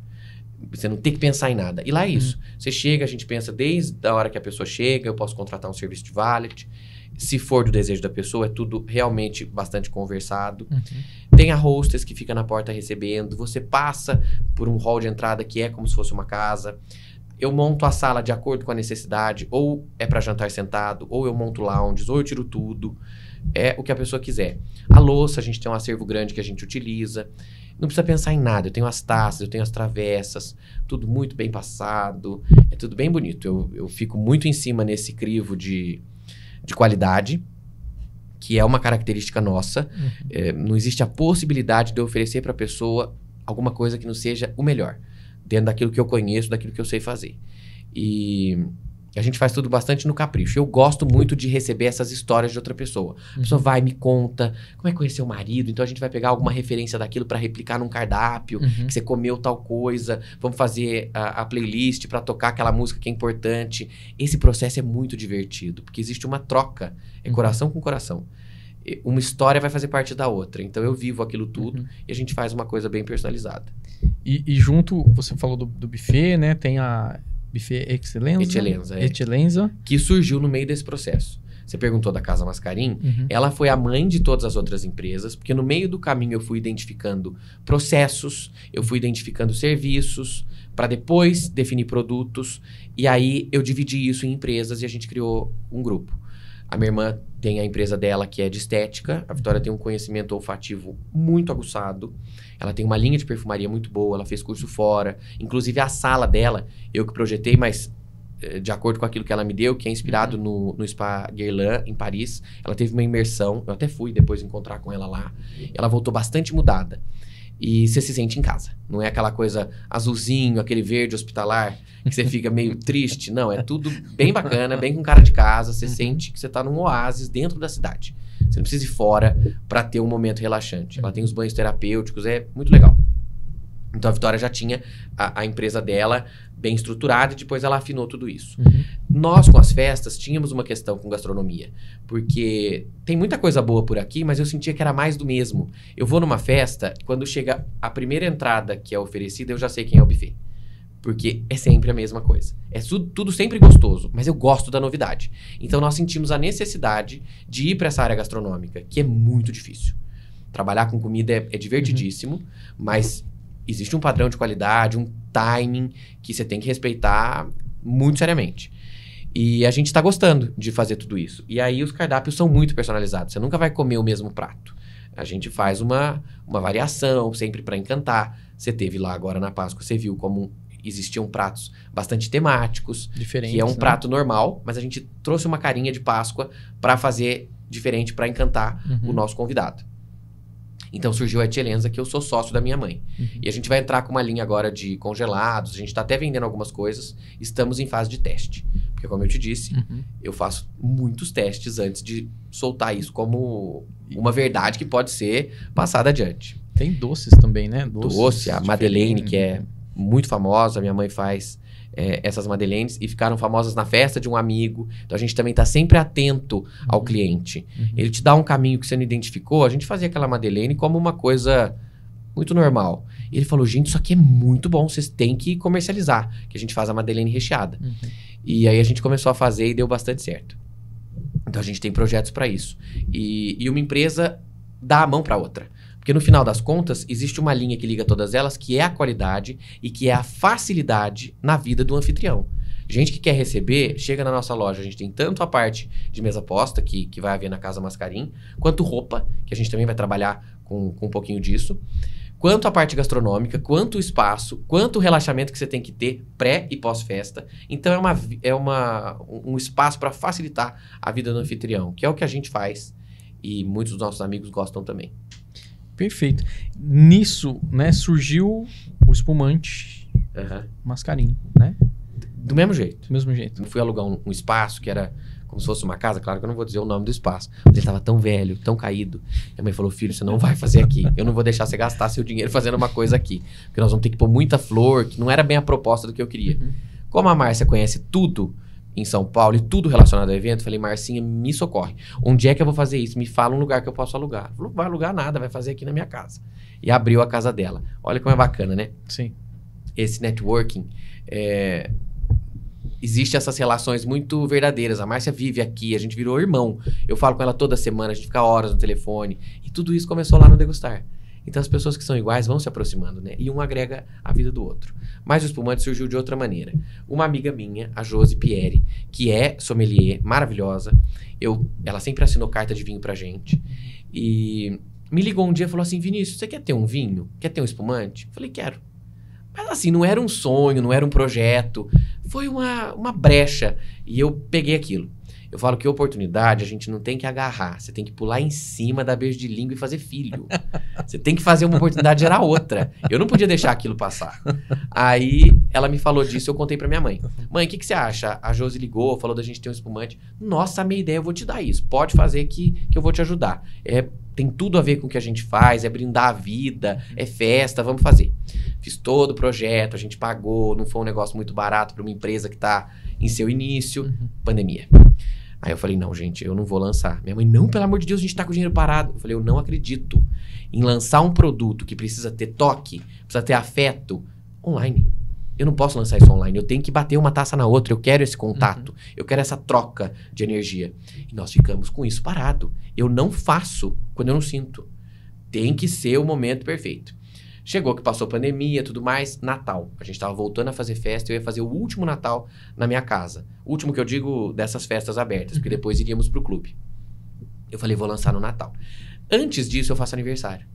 Speaker 2: Você não tem que pensar em nada. E lá é isso. Você chega, a gente pensa desde a hora que a pessoa chega, eu posso contratar um serviço de valet. Se for do desejo da pessoa, é tudo realmente bastante conversado. Tem a hostess que fica na porta recebendo. Você passa por um hall de entrada que é como se fosse uma casa. Eu monto a sala de acordo com a necessidade. Ou é para jantar sentado, ou eu monto lounges, ou eu tiro tudo. É o que a pessoa quiser. A louça, a gente tem um acervo grande que a gente utiliza. Não precisa pensar em nada. Eu tenho as taças, eu tenho as travessas. Tudo muito bem passado. É tudo bem bonito. Eu fico muito em cima nesse crivo de qualidade, que é uma característica nossa. Não existe a possibilidade de eu oferecer para a pessoa alguma coisa que não seja o melhor, dentro daquilo que eu conheço, daquilo que eu sei fazer. E a gente faz tudo bastante no capricho. Eu gosto muito de receber essas histórias de outra pessoa. A pessoa vai, me conta como é que conheceu o marido, então a gente vai pegar alguma referência daquilo para replicar num cardápio, que você comeu tal coisa, vamos fazer a playlist para tocar aquela música que é importante. Esse processo é muito divertido, porque existe uma troca, é coração com coração. Uma história vai fazer parte da outra, então eu vivo aquilo tudo e a gente faz uma coisa bem personalizada.
Speaker 1: E junto, você falou do buffet, né? Tem a... Buffet Eccellenza,
Speaker 2: que surgiu no meio desse processo. Você perguntou da Casa Mascarim, ela foi a mãe de todas as outras empresas, porque no meio do caminho eu fui identificando processos, eu fui identificando serviços, para depois definir produtos, e aí eu dividi isso em empresas e a gente criou um grupo. A minha irmã tem a empresa dela que é de estética, a Vitória tem um conhecimento olfativo muito aguçado, ela tem uma linha de perfumaria muito boa, ela fez curso fora, inclusive a sala dela, eu que projetei, mas de acordo com aquilo que ela me deu, que é inspirado no Spa Guerlain, em Paris, ela teve uma imersão, eu até fui depois encontrar com ela lá, ela voltou bastante mudada. E você se sente em casa. Não é aquela coisa azulzinho, aquele verde hospitalar, que você fica meio triste. Não, é tudo bem bacana, bem com cara de casa. Você sente que você está num oásis dentro da cidade. Você não precisa ir fora para ter um momento relaxante. Ela tem os banhos terapêuticos, é muito legal. Então a Vitória já tinha a empresa dela bem estruturada e depois ela afinou tudo isso. Nós, com as festas, tínhamos uma questão com gastronomia. Porque tem muita coisa boa por aqui, mas eu sentia que era mais do mesmo. Eu vou numa festa, quando chega a primeira entrada que é oferecida, eu já sei quem é o buffet. Porque é sempre a mesma coisa. É tudo sempre gostoso, mas eu gosto da novidade. Então nós sentimos a necessidade de ir para essa área gastronômica, que é muito difícil. Trabalhar com comida é divertidíssimo, mas existe um padrão de qualidade, um timing que você tem que respeitar muito seriamente. E a gente está gostando de fazer tudo isso. E aí os cardápios são muito personalizados. Você nunca vai comer o mesmo prato. A gente faz uma variação, sempre para encantar. Você teve lá agora na Páscoa, você viu como existiam pratos bastante temáticos. Diferentes, que é um prato normal, mas a gente trouxe uma carinha de Páscoa para fazer diferente, para encantar o nosso convidado. Então surgiu a Eccellenza, que eu sou sócio da minha mãe. E a gente vai entrar com uma linha agora de congelados, a gente está até vendendo algumas coisas, estamos em fase de teste. Porque como eu te disse, eu faço muitos testes antes de soltar isso como uma verdade que pode ser passada adiante.
Speaker 1: Tem doces também, né?
Speaker 2: Doce, a Madeleine, que é muito famosa, minha mãe faz essas Madeleines e ficaram famosas na festa de um amigo. Então a gente também está sempre atento ao cliente. Ele te dá um caminho que você não identificou, a gente fazia aquela Madeleine como uma coisa muito normal. E ele falou, gente, isso aqui é muito bom, vocês têm que comercializar, que a gente faz a Madeleine recheada. E aí a gente começou a fazer e deu bastante certo. Então a gente tem projetos para isso. E uma empresa dá a mão para outra. Porque no final das contas, existe uma linha que liga todas elas, que é a qualidade e que é a facilidade na vida do anfitrião. Gente que quer receber, chega na nossa loja, a gente tem tanto a parte de mesa posta, que vai haver na Casa Mascarim, quanto roupa, que a gente também vai trabalhar com um pouquinho disso, quanto a parte gastronômica, quanto o espaço, quanto o relaxamento que você tem que ter pré e pós-festa. Então é um espaço para facilitar a vida do anfitrião, que é o que a gente faz e muitos dos nossos amigos gostam também.
Speaker 1: Perfeito. Nisso, né, surgiu o espumante Mascarim, né?
Speaker 2: Do mesmo jeito.
Speaker 1: Do mesmo jeito.
Speaker 2: Eu fui alugar um espaço que era como se fosse uma casa, claro que eu não vou dizer o nome do espaço, mas ele estava tão velho, tão caído. Minha mãe falou, filho, você não vai fazer aqui. Eu não vou deixar você gastar seu dinheiro fazendo uma coisa aqui. Porque nós vamos ter que pôr muita flor, que não era bem a proposta do que eu queria. Como a Márcia conhece tudo em São Paulo e tudo relacionado ao evento, eu falei, Marcinha, me socorre. Onde é que eu vou fazer isso? Me fala um lugar que eu posso alugar. Ela falou, não vai alugar nada, vai fazer aqui na minha casa. E abriu a casa dela. Olha como é bacana, né?
Speaker 1: Sim.
Speaker 2: Esse networking, existe essas relações muito verdadeiras. A Márcia vive aqui, a gente virou irmão. Eu falo com ela toda semana, a gente fica horas no telefone. E tudo isso começou lá no Degustar. Então as pessoas que são iguais vão se aproximando, né? E um agrega a vida do outro. Mas o espumante surgiu de outra maneira. Uma amiga minha, a Josi Pieri, que é sommelier, maravilhosa. Ela sempre assinou carta de vinho pra gente. E me ligou um dia e falou assim, Vinícius, você quer ter um vinho? Quer ter um espumante? Eu falei, quero. Mas assim, não era um sonho, não era um projeto. Foi uma brecha. E eu peguei aquilo. Eu falo que oportunidade a gente não tem que agarrar. Você tem que pular em cima, dar beijo de língua e fazer filho. Você tem que fazer uma oportunidade gerar outra. Eu não podia deixar aquilo passar. Aí ela me falou disso, eu contei pra minha mãe. Mãe, o que você acha? A Josi ligou, falou da gente ter um espumante. Nossa, a minha ideia, eu vou te dar isso. Pode fazer que eu vou te ajudar. Tem tudo a ver com o que a gente faz, é brindar a vida, é festa, vamos fazer. Fiz todo o projeto, a gente pagou, não foi um negócio muito barato para uma empresa que tá em seu início, pandemia. Aí eu falei, não, gente, eu não vou lançar. Minha mãe, não, pelo amor de Deus, a gente tá com o dinheiro parado. Eu falei, eu não acredito em lançar um produto que precisa ter toque, precisa ter afeto, online. Eu não posso lançar isso online, eu tenho que bater uma taça na outra, eu quero esse contato, eu quero essa troca de energia. E nós ficamos com isso parado. Eu não faço quando eu não sinto. Tem que ser o momento perfeito. Chegou que passou pandemia, tudo mais, Natal. A gente estava voltando a fazer festa, eu ia fazer o último Natal na minha casa. O último que eu digo dessas festas abertas, porque depois iríamos pro clube. Eu falei, vou lançar no Natal. Antes disso, eu faço aniversário.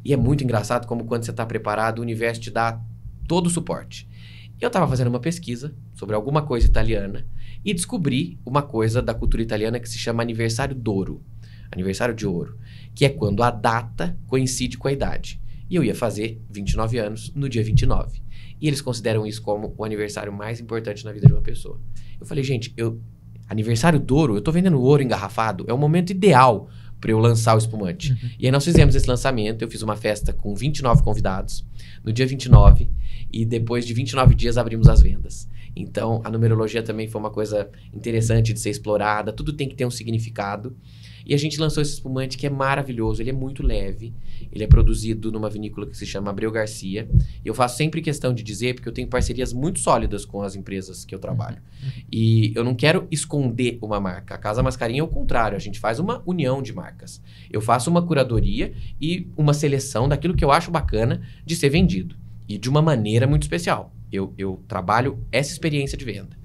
Speaker 2: E é muito engraçado como quando você está preparado, o universo te dá todo o suporte. Eu estava fazendo uma pesquisa sobre alguma coisa italiana e descobri uma coisa da cultura italiana que se chama aniversário d'oro. Aniversário de ouro. Que é quando a data coincide com a idade. E eu ia fazer 29 anos no dia 29. E eles consideram isso como o aniversário mais importante na vida de uma pessoa. Eu falei, gente, aniversário d'ouro, eu tô vendendo ouro engarrafado, é o momento ideal para eu lançar o espumante. E aí nós fizemos esse lançamento, eu fiz uma festa com 29 convidados, no dia 29, e depois de 29 dias abrimos as vendas. Então, a numerologia também foi uma coisa interessante de ser explorada, tudo tem que ter um significado. E a gente lançou esse espumante que é maravilhoso, ele é muito leve, ele é produzido numa vinícola que se chama Abreu Garcia. E eu faço sempre questão de dizer, porque eu tenho parcerias muito sólidas com as empresas que eu trabalho. E eu não quero esconder uma marca. A Casa Mascarinha é o contrário, a gente faz uma união de marcas. Eu faço uma curadoria e uma seleção daquilo que eu acho bacana de ser vendido. E de uma maneira muito especial. Eu trabalho essa experiência de venda.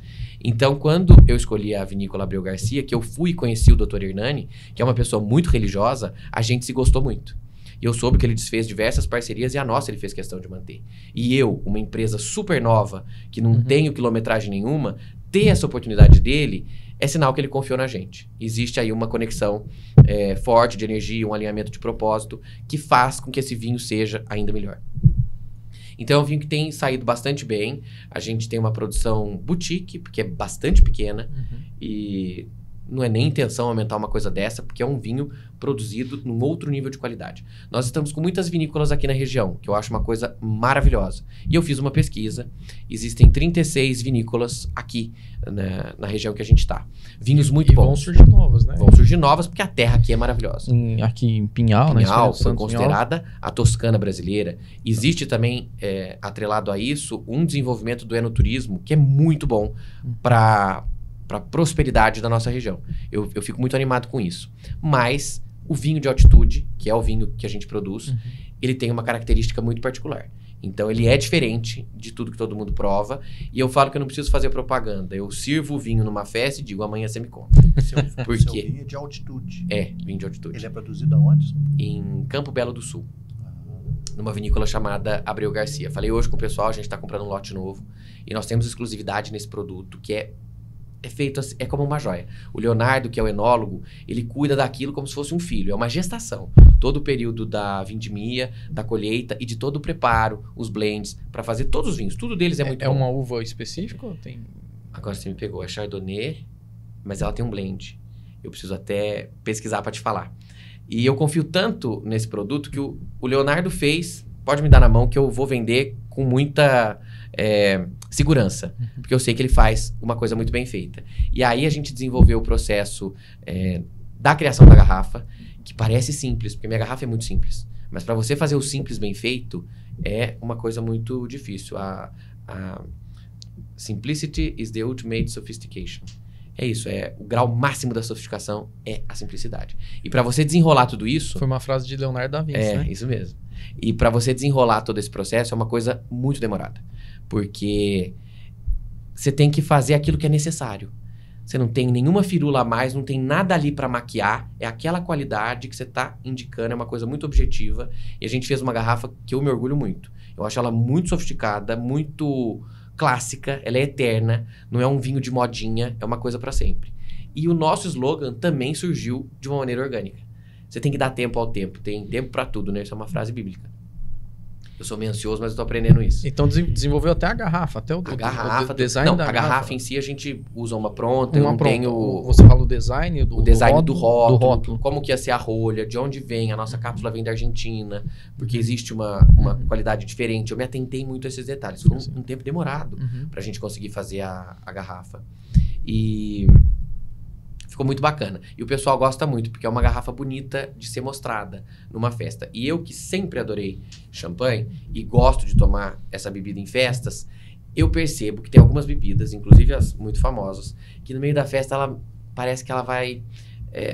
Speaker 2: Então, quando eu escolhi a vinícola Abreu Garcia, que eu fui e conheci o Dr. Hernani, que é uma pessoa muito religiosa, a gente se gostou muito. E eu soube que ele desfez diversas parcerias e a nossa ele fez questão de manter. E eu, uma empresa super nova, que não tenho quilometragem nenhuma, ter essa oportunidade dele é sinal que ele confiou na gente. Existe aí uma conexão forte de energia, um alinhamento de propósito, que faz com que esse vinho seja ainda melhor. Então é um vinho que tem saído bastante bem. A gente tem uma produção boutique, porque é bastante pequena. E não é nem intenção aumentar uma coisa dessa, porque é um vinho produzido num outro nível de qualidade. Nós estamos com muitas vinícolas aqui na região, que eu acho uma coisa maravilhosa. E eu fiz uma pesquisa. Existem 36 vinícolas aqui, na região que a gente está. Vinhos muito bons.
Speaker 1: Vão surgir novas, né?
Speaker 2: Vão surgir novas, porque a terra aqui é maravilhosa.
Speaker 1: Aqui em Pinhal, né?
Speaker 2: Pinhal foi considerada a Toscana brasileira. Existe também, atrelado a isso, um desenvolvimento do enoturismo, que é muito bom para a prosperidade da nossa região. Eu fico muito animado com isso. Mas o vinho de altitude, que é o vinho que a gente produz, ele tem uma característica muito particular. Então, ele é diferente de tudo que todo mundo prova. E eu falo que eu não preciso fazer propaganda. Eu sirvo o vinho numa festa e digo, amanhã você me compra. Por quê?
Speaker 3: Seu vinho é de altitude.
Speaker 2: É, vinho de altitude.
Speaker 3: Ele é produzido aonde?
Speaker 2: Em Campo Belo do Sul. Numa vinícola chamada Abreu Garcia. Falei hoje com o pessoal, a gente está comprando um lote novo. E nós temos exclusividade nesse produto, que é feito assim, é como uma joia. O Leonardo, que é o enólogo, ele cuida daquilo como se fosse um filho. É uma gestação. Todo o período da vendimia, da colheita e de todo o preparo, os blends, para fazer todos os vinhos. Tudo deles é muito bom.
Speaker 1: É uma uva específica ou tem...
Speaker 2: Agora você me pegou. É Chardonnay, mas ela tem um blend. Eu preciso até pesquisar para te falar. E eu confio tanto nesse produto que o Leonardo fez, pode me dar na mão, que eu vou vender com muita segurança. Porque eu sei que ele faz uma coisa muito bem feita. E aí a gente desenvolveu o processo da criação da garrafa, que parece simples, porque minha garrafa é muito simples. Mas para você fazer o simples bem feito, é uma coisa muito difícil. A simplicity is the ultimate sophistication. É isso, o grau máximo da sofisticação é a simplicidade. E para você desenrolar tudo isso...
Speaker 1: Foi uma frase de Leonardo da Vinci, né?
Speaker 2: Isso mesmo. E para você desenrolar todo esse processo é uma coisa muito demorada. Porque você tem que fazer aquilo que é necessário. Você não tem nenhuma firula a mais, não tem nada ali para maquiar. É aquela qualidade que você está indicando, é uma coisa muito objetiva. E a gente fez uma garrafa que eu me orgulho muito. Eu acho ela muito sofisticada, muito clássica, ela é eterna, não é um vinho de modinha, é uma coisa para sempre. E o nosso slogan também surgiu de uma maneira orgânica. Você tem que dar tempo ao tempo, tem tempo para tudo, né? Isso é uma frase bíblica. Eu sou meio ansioso, mas eu tô aprendendo isso.
Speaker 1: Então desenvolveu até a garrafa, até o design
Speaker 2: não,
Speaker 1: da garrafa.
Speaker 2: A garrafa em si a gente usa uma pronta, eu não tenho...
Speaker 1: Você fala o design do rótulo.
Speaker 2: Como que ia ser a rolha, de onde vem, a nossa cápsula vem da Argentina, porque existe uma qualidade diferente. Eu me atentei muito a esses detalhes. Foi um tempo demorado pra gente conseguir fazer a garrafa. E ficou muito bacana. E o pessoal gosta muito, porque é uma garrafa bonita de ser mostrada numa festa. E eu, que sempre adorei champanhe e gosto de tomar essa bebida em festas, eu percebo que tem algumas bebidas, inclusive as muito famosas, que no meio da festa ela parece que ela vai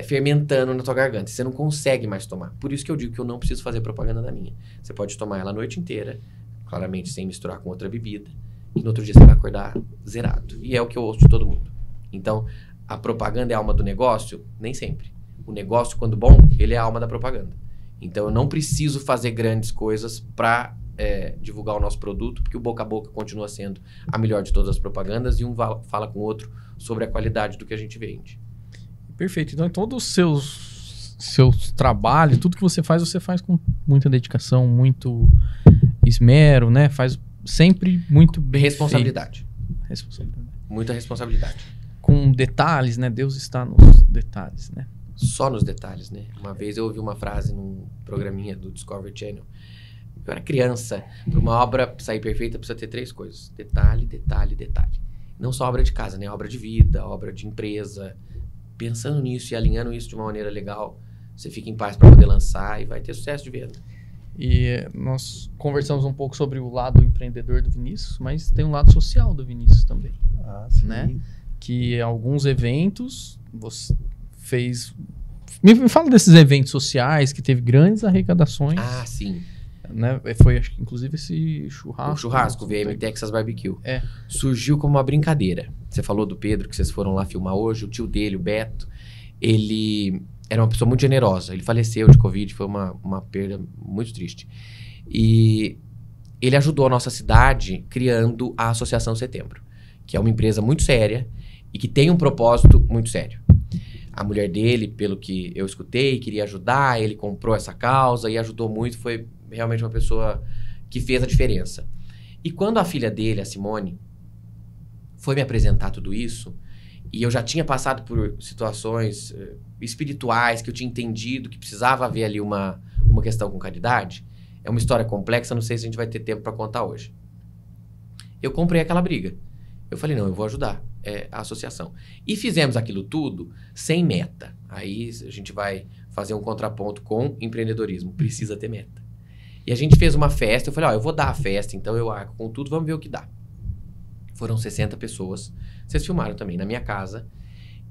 Speaker 2: fermentando na tua garganta. Você não consegue mais tomar. Por isso que eu digo que eu não preciso fazer propaganda da minha. Você pode tomar ela a noite inteira, claramente sem misturar com outra bebida, e no outro dia você vai acordar zerado. E é o que eu ouço de todo mundo. Então, a propaganda é a alma do negócio? Nem sempre. O negócio, quando bom, ele é a alma da propaganda. Então, eu não preciso fazer grandes coisas para divulgar o nosso produto, porque o boca a boca continua sendo a melhor de todas as propagandas e um fala com o outro sobre a qualidade do que a gente vende.
Speaker 1: Perfeito. Então, todos os seus trabalhos, tudo que você faz com muita dedicação, muito esmero, né? Faz sempre muito bem
Speaker 2: Responsabilidade.
Speaker 1: Responsabilidade.
Speaker 2: Muita responsabilidade.
Speaker 1: Com detalhes, né? Deus está nos detalhes, né?
Speaker 2: só nos detalhes, né? Uma vez eu ouvi uma frase num programinha do Discovery Channel. Eu era criança. Para uma obra sair perfeita, precisa ter 3 coisas. Detalhe, detalhe, detalhe. Não só obra de casa, né? Obra de vida, obra de empresa. Pensando nisso e alinhando isso de uma maneira legal, você fica em paz para poder lançar e vai ter sucesso de venda.
Speaker 1: E nós conversamos um pouco sobre o lado empreendedor do Vinícius, mas tem um lado social do Vinícius também.
Speaker 3: Sim.
Speaker 1: Né? Que alguns eventos você fez... Me fala desses eventos sociais que teve grandes arrecadações.
Speaker 2: Ah, sim.
Speaker 1: Né? Foi, acho que, inclusive, esse churrasco.
Speaker 2: O churrasco, o VM Texas Barbecue.
Speaker 1: É.
Speaker 2: Surgiu como uma brincadeira. Você falou do Pedro, que vocês foram lá filmar hoje. O tio dele, o Beto, ele era uma pessoa muito generosa. Ele faleceu de Covid, foi uma perda muito triste. E ele ajudou a nossa cidade criando a Associação Setembro, que é uma empresa muito séria e que tem um propósito muito sério. A mulher dele, pelo que eu escutei, queria ajudar, ele comprou essa causa e ajudou muito, foi realmente uma pessoa que fez a diferença. E quando a filha dele, a Simone, foi me apresentar tudo isso, e eu já tinha passado por situações espirituais que eu tinha entendido que precisava haver ali uma questão com caridade, é uma história complexa, não sei se a gente vai ter tempo para contar hoje. Eu comprei aquela briga. Eu falei, não, eu vou ajudar a associação. E fizemos aquilo tudo sem meta. Aí a gente vai fazer um contraponto com empreendedorismo. Precisa ter meta. E a gente fez uma festa. Eu falei, eu vou dar a festa, então eu arco com tudo, vamos ver o que dá. Foram 60 pessoas. Vocês filmaram também na minha casa.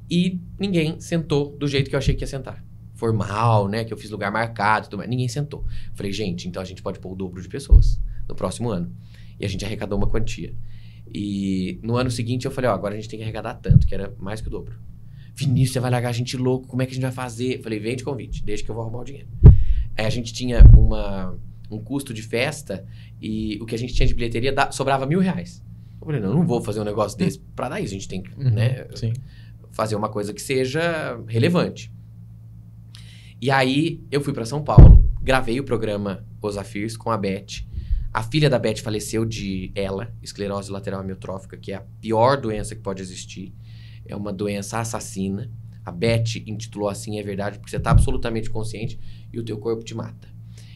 Speaker 2: E ninguém sentou do jeito que eu achei que ia sentar. Formal, né? Que eu fiz lugar marcado, tudo mais. Ninguém sentou. Falei, gente, então a gente pode pôr o dobro de pessoas no próximo ano. E a gente arrecadou uma quantia. E no ano seguinte eu falei, agora a gente tem que arrecadar tanto, que era mais que o dobro. Vinícius, você vai largar a gente louco, como é que a gente vai fazer? Eu falei, vende convite, deixa que eu vou arrumar o dinheiro. Aí a gente tinha um custo de festa e o que a gente tinha de bilheteria sobrava R$1.000. Eu falei, não vou fazer um negócio desse pra dar isso, a gente tem que fazer uma coisa que seja relevante. E aí eu fui pra São Paulo, gravei o programa Os Afirs com a Beth. A filha da Beth faleceu de ELA, esclerose lateral amiotrófica, que é a pior doença que pode existir. É uma doença assassina. A Beth intitulou assim, é verdade, porque você está absolutamente consciente e o teu corpo te mata.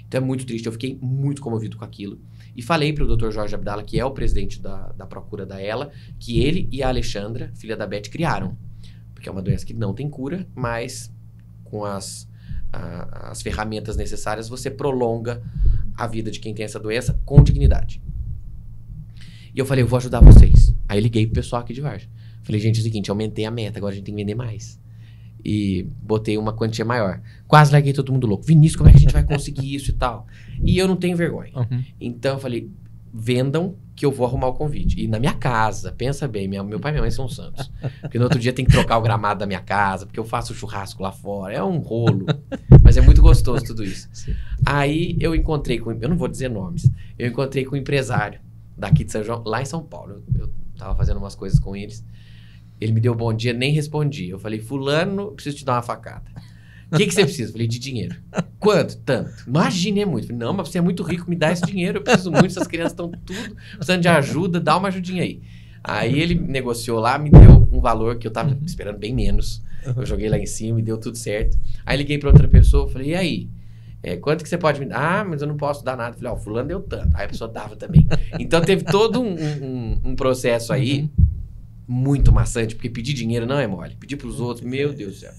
Speaker 2: Então é muito triste, eu fiquei muito comovido com aquilo. E falei para o Dr. Jorge Abdala, que é o presidente da procura da ELA, que ele e a Alexandra, filha da Beth, criaram. Porque é uma doença que não tem cura, mas com as ferramentas necessárias você prolonga a vida de quem tem essa doença com dignidade. E eu falei, eu vou ajudar vocês. Aí liguei pro pessoal aqui de Vargem. Falei, gente, é o seguinte, aumentei a meta, agora a gente tem que vender mais. E botei uma quantia maior. Quase larguei todo mundo louco. Vinícius, como é que a gente vai conseguir isso e tal? E eu não tenho vergonha. Então eu falei, vendam que eu vou arrumar o convite. E na minha casa, pensa bem, meu pai e minha mãe são santos. Porque no outro dia tem que trocar o gramado da minha casa, porque eu faço churrasco lá fora. É um rolo. Mas é muito gostoso tudo isso. Sim. Aí eu encontrei eu não vou dizer nomes, eu encontrei com um empresário daqui de São João, lá em São Paulo. Eu tava fazendo umas coisas com eles. Ele me deu bom dia, nem respondi. Eu falei, fulano, preciso te dar uma facada. O que você precisa? Eu falei, de dinheiro. Quanto? Tanto. Imagina, é muito. Eu falei, não, mas você é muito rico, me dá esse dinheiro. Eu preciso muito, essas crianças estão tudo precisando de ajuda, dá uma ajudinha aí. Aí ele negociou lá, me deu um valor que eu tava esperando bem menos. Eu joguei lá em cima e deu tudo certo. Aí liguei pra outra pessoa, falei, e aí? Quanto que você pode me dar? Ah, mas eu não posso dar nada. Eu falei, fulano deu tanto. Aí a pessoa dava também. Então teve todo um processo aí muito maçante, porque pedir dinheiro não é mole. Pedir pros outros, meu Deus do céu.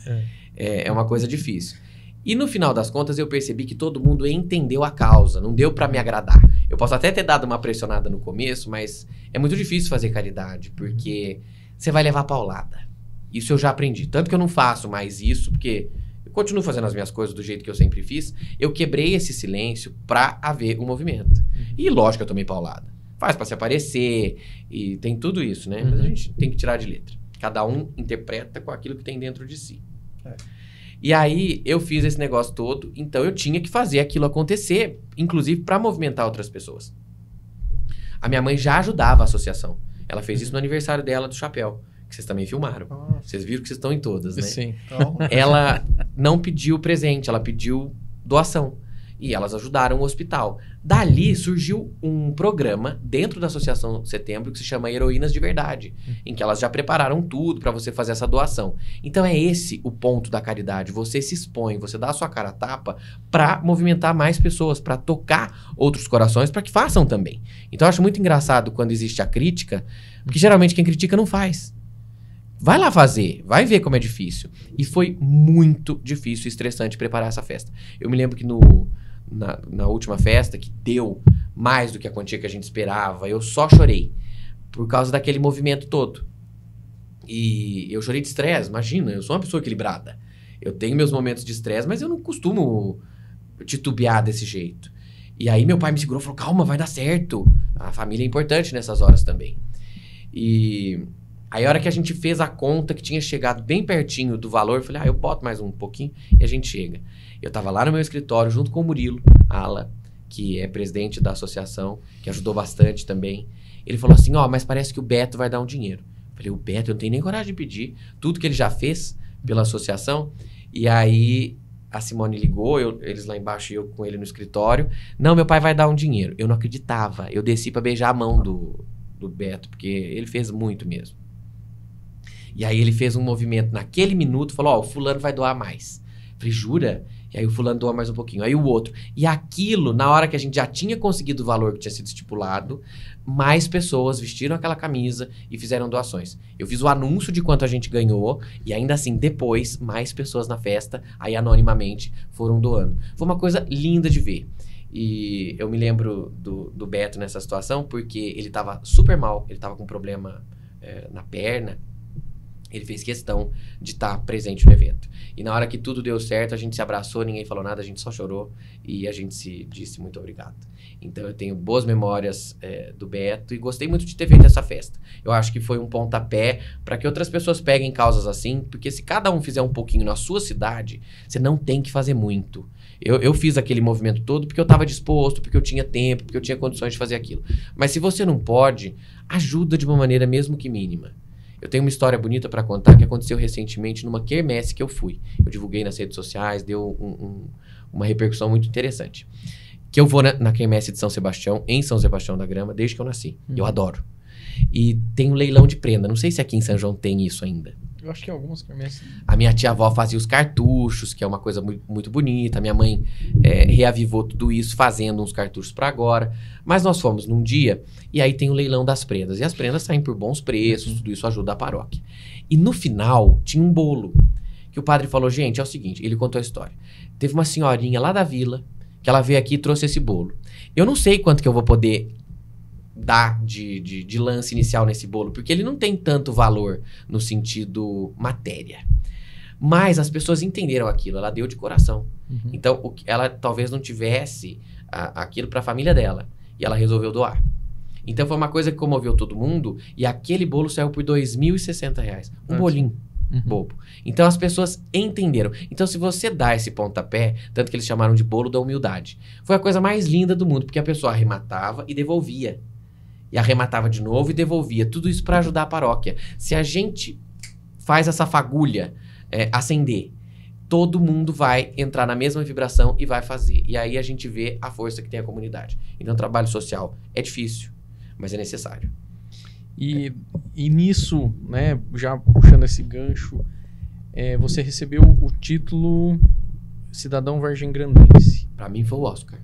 Speaker 2: É uma coisa difícil. E no final das contas eu percebi que todo mundo entendeu a causa, não deu pra me agradar. Eu posso até ter dado uma pressionada no começo, mas é muito difícil fazer caridade, porque você vai levar paulada. Isso eu já aprendi. Tanto que eu não faço mais isso, porque eu continuo fazendo as minhas coisas do jeito que eu sempre fiz. Eu quebrei esse silêncio pra haver um movimento. E lógico que eu tomei paulada. Faz pra se aparecer, e tem tudo isso, né? Mas a gente tem que tirar de letra. Cada um interpreta com aquilo que tem dentro de si. E aí eu fiz esse negócio todo, então eu tinha que fazer aquilo acontecer, inclusive para movimentar outras pessoas. A minha mãe já ajudava a associação. Ela fez isso no aniversário dela do chapéu, que vocês também filmaram. Nossa. Vocês viram que vocês estão em todas, né?
Speaker 1: Sim.
Speaker 3: Então...
Speaker 2: Ela não pediu presente, ela pediu doação. E elas ajudaram o hospital. Dali surgiu um programa dentro da Associação Setembro que se chama Heroínas de Verdade, em que elas já prepararam tudo para você fazer essa doação. Então é esse o ponto da caridade. Você se expõe, você dá a sua cara a tapa para movimentar mais pessoas, para tocar outros corações, para que façam também. Então eu acho muito engraçado quando existe a crítica, porque geralmente quem critica não faz. Vai lá fazer, vai ver como é difícil. E foi muito difícil e estressante preparar essa festa. Eu me lembro que na última festa, que deu mais do que a quantia que a gente esperava, eu só chorei por causa daquele movimento todo. E eu chorei de estresse, imagina, eu sou uma pessoa equilibrada. Eu tenho meus momentos de estresse, mas eu não costumo titubear desse jeito. E aí meu pai me segurou e falou, calma, vai dar certo. A família é importante nessas horas também. E aí a hora que a gente fez a conta, que tinha chegado bem pertinho do valor, eu falei, eu boto mais um pouquinho e a gente chega. Eu tava lá no meu escritório, junto com o Murilo Ala, que é presidente da associação, que ajudou bastante também. Ele falou assim, mas parece que o Beto vai dar um dinheiro. Eu falei, o Beto, eu não tenho nem coragem de pedir. Tudo que ele já fez pela associação. E aí a Simone ligou, eles lá embaixo e eu com ele no escritório. Não, meu pai vai dar um dinheiro. Eu não acreditava. Eu desci pra beijar a mão do Beto, porque ele fez muito mesmo. E aí ele fez um movimento naquele minuto, falou, o fulano vai doar mais. Eu falei, jura? E aí o fulano doa mais um pouquinho. Aí o outro. E aquilo, na hora que a gente já tinha conseguido o valor que tinha sido estipulado, mais pessoas vestiram aquela camisa e fizeram doações. Eu fiz o anúncio de quanto a gente ganhou e ainda assim, depois, mais pessoas na festa, aí anonimamente, foram doando. Foi uma coisa linda de ver. E eu me lembro do Beto nessa situação porque ele tava super mal, ele tava com problema na perna. Ele fez questão de estar presente no evento. E na hora que tudo deu certo, a gente se abraçou, ninguém falou nada, a gente só chorou e a gente se disse muito obrigado. Então eu tenho boas memórias do Beto e gostei muito de ter feito essa festa. Eu acho que foi um pontapé para que outras pessoas peguem causas assim, porque se cada um fizer um pouquinho na sua cidade, você não tem que fazer muito. Eu fiz aquele movimento todo porque eu estava disposto, porque eu tinha tempo, porque eu tinha condições de fazer aquilo. Mas se você não pode, ajuda de uma maneira mesmo que mínima. Eu tenho uma história bonita para contar que aconteceu recentemente numa quermesse que eu fui. Eu divulguei nas redes sociais, deu uma repercussão muito interessante. Que eu vou na quermesse de São Sebastião, em São Sebastião da Grama, desde que eu nasci. Eu adoro. E tem um leilão de prenda. Não sei se aqui em São João tem isso ainda.
Speaker 1: Eu acho que algumas quermesses.
Speaker 2: A minha tia-avó fazia os cartuchos, que é uma coisa muito, muito bonita. A minha mãe reavivou tudo isso, fazendo uns cartuchos para agora. Mas nós fomos num dia, e aí tem o leilão das prendas. E as prendas saem por bons preços, tudo isso ajuda a paróquia. E no final, tinha um bolo. Que o padre falou, gente, é o seguinte, ele contou a história. Teve uma senhorinha lá da vila, que ela veio aqui e trouxe esse bolo. Eu não sei quanto que eu vou poder dar de lance inicial nesse bolo, porque ele não tem tanto valor no sentido matéria. Mas as pessoas entenderam aquilo, ela deu de coração. Então, ela talvez não tivesse aquilo para a família dela, e ela resolveu doar. Então, foi uma coisa que comoveu todo mundo, e aquele bolo saiu por R$2.060. Um bolinho bobo. Então, as pessoas entenderam. Então, se você dá esse pontapé, tanto que eles chamaram de bolo da humildade, foi a coisa mais linda do mundo, porque a pessoa arrematava e devolvia. E arrematava de novo e devolvia. Tudo isso para ajudar a paróquia. Se a gente faz essa fagulha acender, todo mundo vai entrar na mesma vibração e vai fazer. E aí a gente vê a força que tem a comunidade. Então, o trabalho social é difícil, mas é necessário.
Speaker 1: E nisso, né, já puxando esse gancho, você recebeu o título Cidadão Vargem-Grandense.
Speaker 2: Para mim foi o Oscar.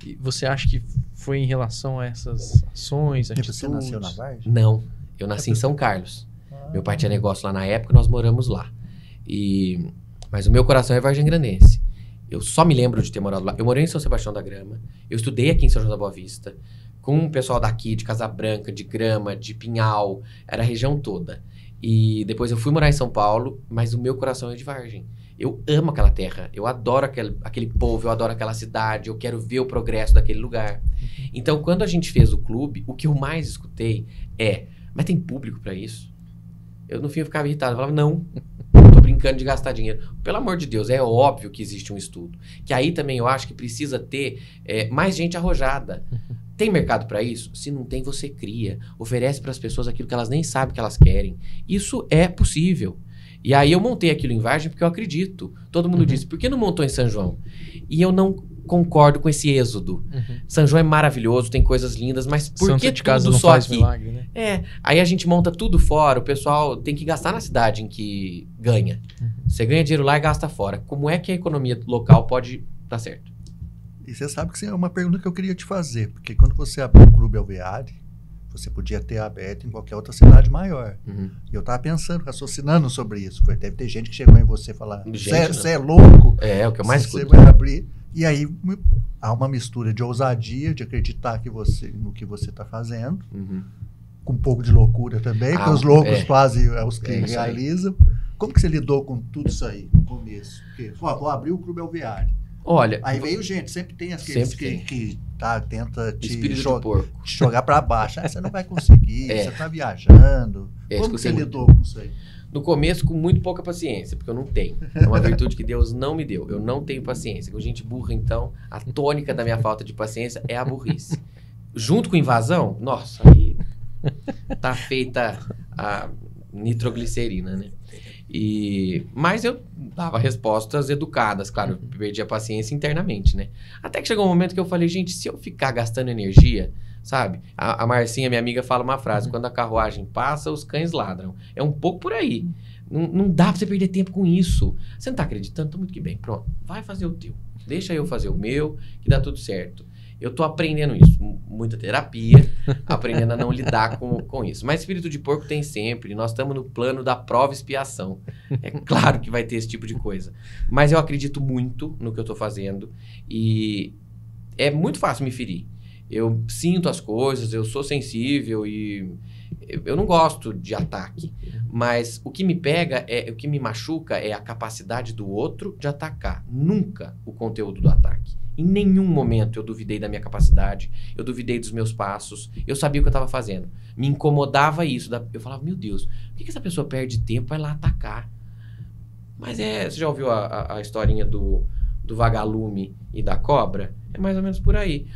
Speaker 1: E você acha que foi em relação a essas ações, atitudes?
Speaker 3: Você nasceu na Vargem?
Speaker 2: Não, eu nasci em São Carlos. Meu pai tinha negócio lá na época, nós moramos lá. Mas o meu coração é vargem-grandense. Eu só me lembro de ter morado lá. Eu morei em São Sebastião da Grama, eu estudei aqui em São João da Boa Vista, com o pessoal daqui, de Casa Branca, de Grama, de Pinhal, era a região toda. E depois eu fui morar em São Paulo, mas o meu coração é de Vargem. Eu amo aquela terra, eu adoro aquele povo, eu adoro aquela cidade, eu quero ver o progresso daquele lugar. Então, quando a gente fez o clube, o que eu mais escutei mas tem público pra isso? Eu, no fim, eu ficava irritado, eu falava, não, tô brincando de gastar dinheiro. Pelo amor de Deus, é óbvio que existe um estudo. Que aí também eu acho que precisa ter mais gente arrojada. Tem mercado para isso? Se não tem, você cria. Oferece para as pessoas aquilo que elas nem sabem que elas querem. Isso é possível. E aí eu montei aquilo em Vargem porque eu acredito. Todo mundo disse, por que não montou em São João? E eu não concordo com esse êxodo. São João é maravilhoso, tem coisas lindas, mas por
Speaker 1: Santa
Speaker 2: que
Speaker 1: de casa
Speaker 2: tudo
Speaker 1: não
Speaker 2: só
Speaker 1: faz
Speaker 2: aqui?
Speaker 1: milagre, né?
Speaker 2: Aí a gente monta tudo fora, o pessoal tem que gastar na cidade em que ganha. Você ganha dinheiro lá e gasta fora. Como é que a economia local pode dar certo?
Speaker 3: E você sabe que isso é uma pergunta que eu queria te fazer, porque quando você abriu o Clube Alveade, você podia ter aberto em qualquer outra cidade maior. E eu estava pensando, raciocinando sobre isso. Deve ter gente que chegou em você e falar, você é louco?
Speaker 2: É o que eu mais
Speaker 3: você
Speaker 2: escuto.
Speaker 3: vai abrir. E aí há uma mistura de ousadia, de acreditar no que você está fazendo, com um pouco de loucura também, porque os loucos quase os que realizam. Como que você lidou com tudo isso aí no começo? Porque, vou abrir o Clube Alveade.
Speaker 2: Olha,
Speaker 3: aí veio gente, sempre tem aqueles que tenta te jogar para baixo. Você não vai conseguir, você está viajando. Como que você lidou com isso aí?
Speaker 2: No começo, com muito pouca paciência, porque eu não tenho. É uma virtude que Deus não me deu. Eu não tenho paciência. Com gente burra, então, a tônica da minha falta de paciência é a burrice. Junto com invasão, nossa, aí tá feita a nitroglicerina, né? Mas eu dava respostas educadas, claro, eu perdi a paciência internamente, né? Até que chegou um momento que eu falei, gente, se eu ficar gastando energia, sabe? A Marcinha, minha amiga, fala uma frase, quando a carruagem passa, os cães ladram. É um pouco por aí. Não dá pra você perder tempo com isso. Você não tá acreditando? Tá muito que bem. Pronto, vai fazer o teu. Deixa eu fazer o meu, que dá tudo certo. Eu tô aprendendo isso, muita terapia, aprendendo a não lidar com isso. Mas espírito de porco tem sempre, nós estamos no plano da prova e expiação. É claro que vai ter esse tipo de coisa. Mas eu acredito muito no que eu tô fazendo e é muito fácil me ferir. Eu sinto as coisas, eu sou sensível e eu não gosto de ataque. Mas o que me pega, o que me machuca é a capacidade do outro de atacar. Nunca o conteúdo do ataque. Em nenhum momento eu duvidei da minha capacidade, eu duvidei dos meus passos, eu sabia o que eu estava fazendo. Me incomodava isso. Eu falava, meu Deus, por que essa pessoa perde tempo e vai lá atacar? Mas você já ouviu a historinha do vagalume e da cobra? É mais ou menos por aí.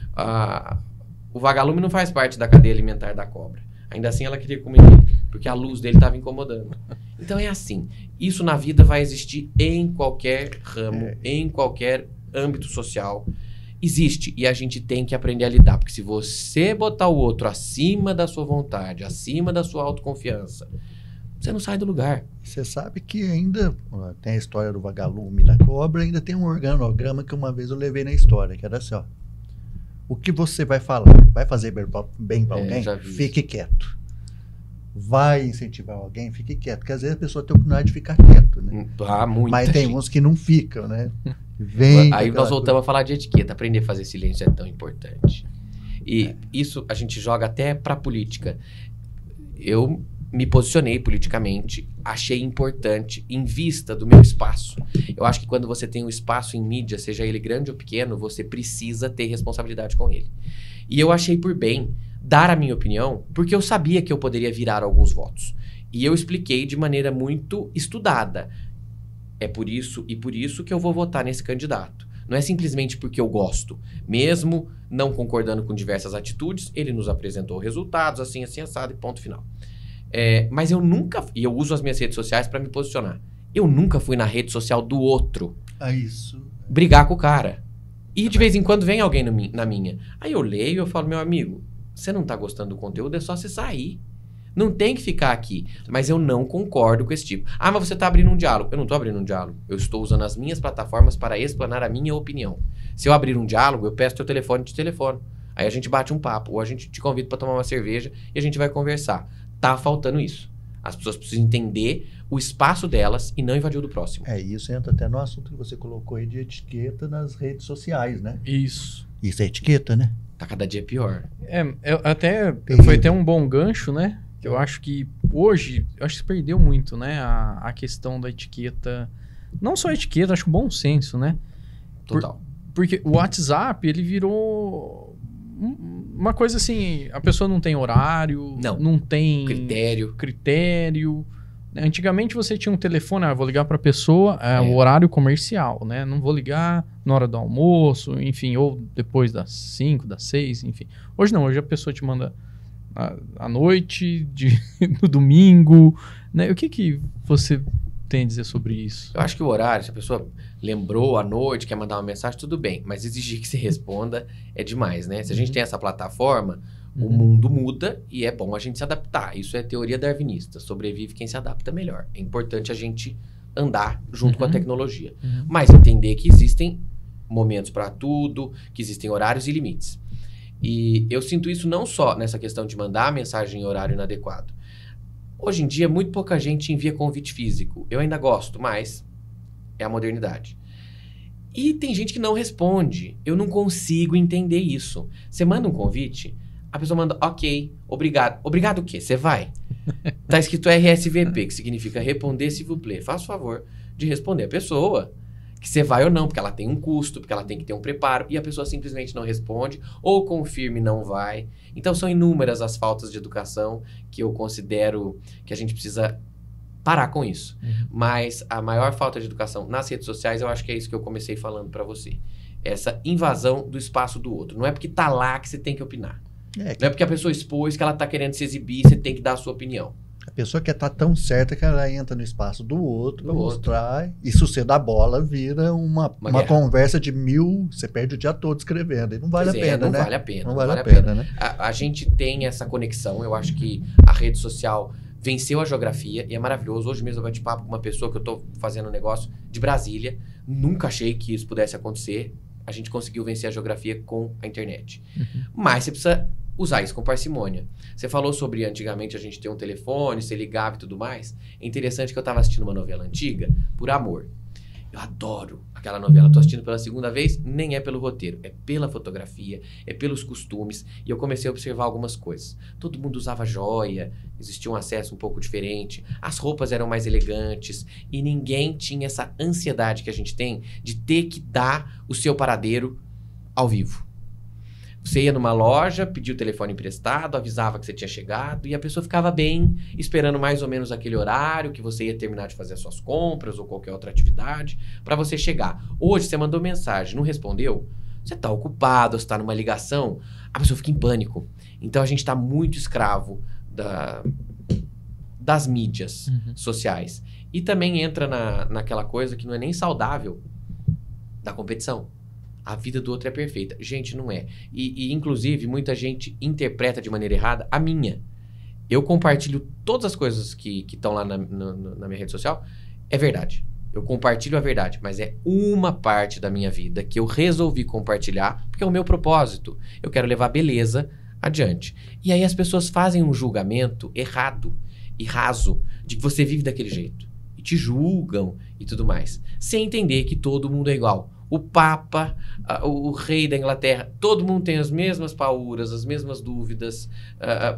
Speaker 2: O vagalume não faz parte da cadeia alimentar da cobra. Ainda assim ela queria comer ele, porque a luz dele estava incomodando. Então é assim, isso na vida vai existir em qualquer ramo, em qualquer âmbito social, existe e a gente tem que aprender a lidar, porque se você botar o outro acima da sua vontade, acima da sua autoconfiança, você não sai do lugar.
Speaker 3: Você sabe que ainda tem a história do vagalume e da cobra, ainda tem um organograma que uma vez eu levei na história, que era assim, ó, o que você vai falar, vai fazer bem para alguém? Fique quieto. Vai incentivar alguém, fique quieto, porque às vezes a pessoa tem a oportunidade de ficar quieto, né? Mas tem uns que não ficam, né?
Speaker 2: Aí nós voltamos a falar de etiqueta. Aprender a fazer silêncio é tão importante. E isso a gente joga até para política. Eu me posicionei politicamente, achei importante, em vista do meu espaço. Eu acho que quando você tem um espaço em mídia, seja ele grande ou pequeno, você precisa ter responsabilidade com ele. E eu achei por bem dar a minha opinião, porque eu sabia que eu poderia virar alguns votos. E eu expliquei de maneira muito estudada. É por isso e por isso que eu vou votar nesse candidato. Não é simplesmente porque eu gosto. Mesmo não concordando com diversas atitudes, ele nos apresentou resultados, assim, assado e ponto final. Mas eu nunca... E eu uso as minhas redes sociais para me posicionar. Eu nunca fui na rede social do outro brigar com o cara. E de vez em quando vem alguém na minha. Aí eu leio e eu falo, meu amigo, você não tá gostando do conteúdo, é só você sair. Não tem que ficar aqui. Mas eu não concordo com esse tipo. Ah, mas você tá abrindo um diálogo. Eu não tô abrindo um diálogo. Eu estou usando as minhas plataformas para explanar a minha opinião. Se eu abrir um diálogo, eu peço teu telefone e te telefono. Aí a gente bate um papo. Ou a gente te convida para tomar uma cerveja e a gente vai conversar. Tá faltando isso. As pessoas precisam entender o espaço delas e não invadir o do próximo.
Speaker 3: Isso entra até no assunto que você colocou aí de etiqueta nas redes sociais, né?
Speaker 1: Isso.
Speaker 3: Isso é etiqueta, né?
Speaker 2: Tá cada dia pior.
Speaker 1: Foi até um bom gancho, né? Eu acho que hoje, se perdeu muito, né? A questão da etiqueta. Não só a etiqueta, acho que o bom senso, né?
Speaker 2: Total.
Speaker 1: Porque o WhatsApp, ele virou uma coisa assim, a pessoa não tem horário, não tem critério. Antigamente você tinha um telefone, vou ligar para a pessoa, o horário comercial, né? Não vou ligar na hora do almoço, enfim, ou depois das 5, das 6, enfim. Hoje não, hoje a pessoa te manda à noite, no domingo, né? O que você tem a dizer sobre isso?
Speaker 2: Eu acho que o horário, se a pessoa lembrou à noite, quer mandar uma mensagem, tudo bem. Mas exigir que você responda é demais, né? Se a gente tem essa plataforma, o mundo muda e é bom a gente se adaptar. Isso é teoria darwinista. Sobrevive quem se adapta melhor. É importante a gente andar junto com a tecnologia. Mas entender que existem momentos para tudo, que existem horários e limites. E eu sinto isso não só nessa questão de mandar mensagem em horário inadequado. Hoje em dia, muito pouca gente envia convite físico. Eu ainda gosto, mas é a modernidade. E tem gente que não responde. Eu não consigo entender isso. Você manda um convite, a pessoa manda, ok, obrigado. Obrigado o quê? Você vai? Tá escrito RSVP, que significa responder s'il vous plaît. Faça o favor de responder a pessoa que você vai ou não, porque ela tem um custo, porque ela tem que ter um preparo, e a pessoa simplesmente não responde, ou confirma e não vai. Então são inúmeras as faltas de educação que eu considero que a gente precisa parar com isso. Mas a maior falta de educação nas redes sociais, eu acho que é isso que eu comecei falando para você. Essa invasão do espaço do outro. Não é porque tá lá que você tem que opinar. Não é porque a pessoa expôs que ela tá querendo se exibir, você tem que dar a sua opinião.
Speaker 3: A pessoa quer estar tão certa que ela entra no espaço do outro para mostrar. E se você dá bola, vira uma conversa de 1000, você perde o dia todo escrevendo. E não vale a pena,
Speaker 2: não
Speaker 3: né?
Speaker 2: Vale a pena.
Speaker 3: Não vale a pena, né?
Speaker 2: A gente tem essa conexão. Eu acho que a rede social venceu a geografia e é maravilhoso. Hoje mesmo eu bati papo com uma pessoa que eu tô fazendo um negócio de Brasília. Nunca achei que isso pudesse acontecer. A gente conseguiu vencer a geografia com a internet. Mas você precisa usar isso com parcimônia. Você falou sobre antigamente a gente ter um telefone, você ligava e tudo mais. É interessante que eu estava assistindo uma novela antiga, Por Amor. Eu adoro aquela novela. Estou assistindo pela segunda vez, nem é pelo roteiro. É pela fotografia, é pelos costumes. E eu comecei a observar algumas coisas. Todo mundo usava joia, existia um acesso um pouco diferente. As roupas eram mais elegantes. E ninguém tinha essa ansiedade que a gente tem de ter que dar o seu paradeiro ao vivo. Você ia numa loja, pedia o telefone emprestado, avisava que você tinha chegado e a pessoa ficava bem, esperando mais ou menos aquele horário que você ia terminar de fazer as suas compras ou qualquer outra atividade para você chegar. Hoje você mandou mensagem, não respondeu, você está ocupado, você está numa ligação, a pessoa fica em pânico. Então a gente está muito escravo das mídias sociais. E também entra naquela coisa que não é nem saudável da competição. A vida do outro é perfeita. Gente, não é. E inclusive, muita gente interpreta de maneira errada a minha. Eu compartilho todas as coisas que estão lá na minha rede social. É verdade. Eu compartilho a verdade. Mas é uma parte da minha vida que eu resolvi compartilhar porque é o meu propósito. Eu quero levar beleza adiante. E aí as pessoas fazem um julgamento errado e raso de que você vive daquele jeito. E te julgam e tudo mais. Sem entender que todo mundo é igual. O Papa, o rei da Inglaterra, todo mundo tem as mesmas pauras, as mesmas dúvidas,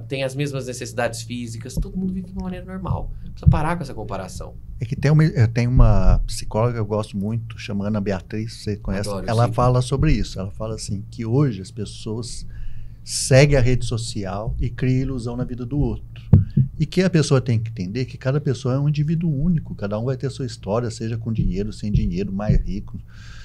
Speaker 2: tem as mesmas necessidades físicas, todo mundo vive de uma maneira normal. Precisa parar com essa comparação.
Speaker 3: É que tem uma psicóloga que eu gosto muito, chama Ana Beatriz, você conhece?
Speaker 2: Adoro,
Speaker 3: ela
Speaker 2: sim.
Speaker 3: fala sobre isso, ela fala assim, que hoje as pessoas seguem a rede social e criam ilusão na vida do outro. E que a pessoa tem que entender que cada pessoa é um indivíduo único, cada um vai ter sua história, seja com dinheiro, sem dinheiro, mais rico.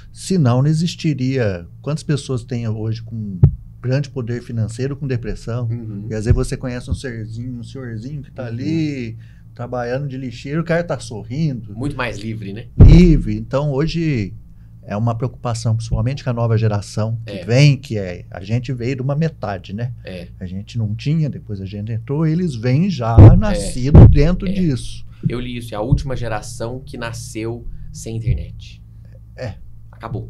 Speaker 3: Senão não existiria. Quantas pessoas tem hoje com grande poder financeiro com depressão? E às vezes você conhece um senhorzinho que está ali trabalhando de lixeiro, o cara está sorrindo.
Speaker 2: Muito mais livre, né?
Speaker 3: Livre. Então hoje é uma preocupação, principalmente com a nova geração que vem, a gente veio de uma metade, né? A gente não tinha, depois a gente entrou, eles vêm já nascido dentro disso.
Speaker 2: Eu li isso, é a última geração que nasceu sem internet. Acabou.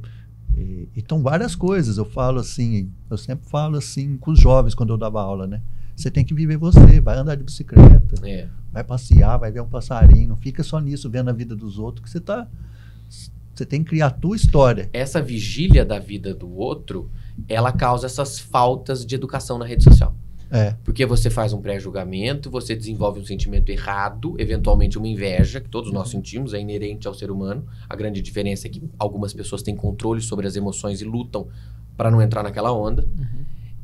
Speaker 3: Então, várias coisas. Eu sempre falo assim com os jovens quando eu dava aula, né? Você tem que viver você, vai andar de bicicleta, vai passear, vai ver um passarinho, não fica só nisso, vendo a vida dos outros, que você tem que criar a tua história.
Speaker 2: Essa vigília da vida do outro, ela causa essas faltas de educação na rede social. Porque você faz um pré-julgamento, você desenvolve um sentimento errado, eventualmente uma inveja, que todos nós sentimos, é inerente ao ser humano. A grande diferença é que algumas pessoas têm controle sobre as emoções e lutam para não entrar naquela onda.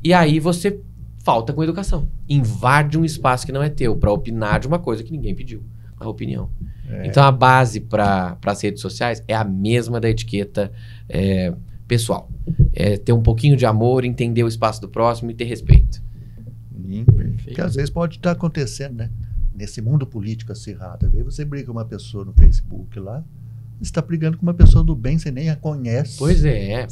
Speaker 2: E aí você falta com educação. Invade um espaço que não é teu para opinar de uma coisa que ninguém pediu, a opinião. Então a base para as redes sociais é a mesma da etiqueta pessoal. É ter um pouquinho de amor, entender o espaço do próximo e ter respeito.
Speaker 3: Porque às vezes pode estar acontecendo, né? nesse mundo político acirrado. Aí você briga com uma pessoa no Facebook lá, você está brigando com uma pessoa do bem, você nem a conhece.
Speaker 2: Pois é.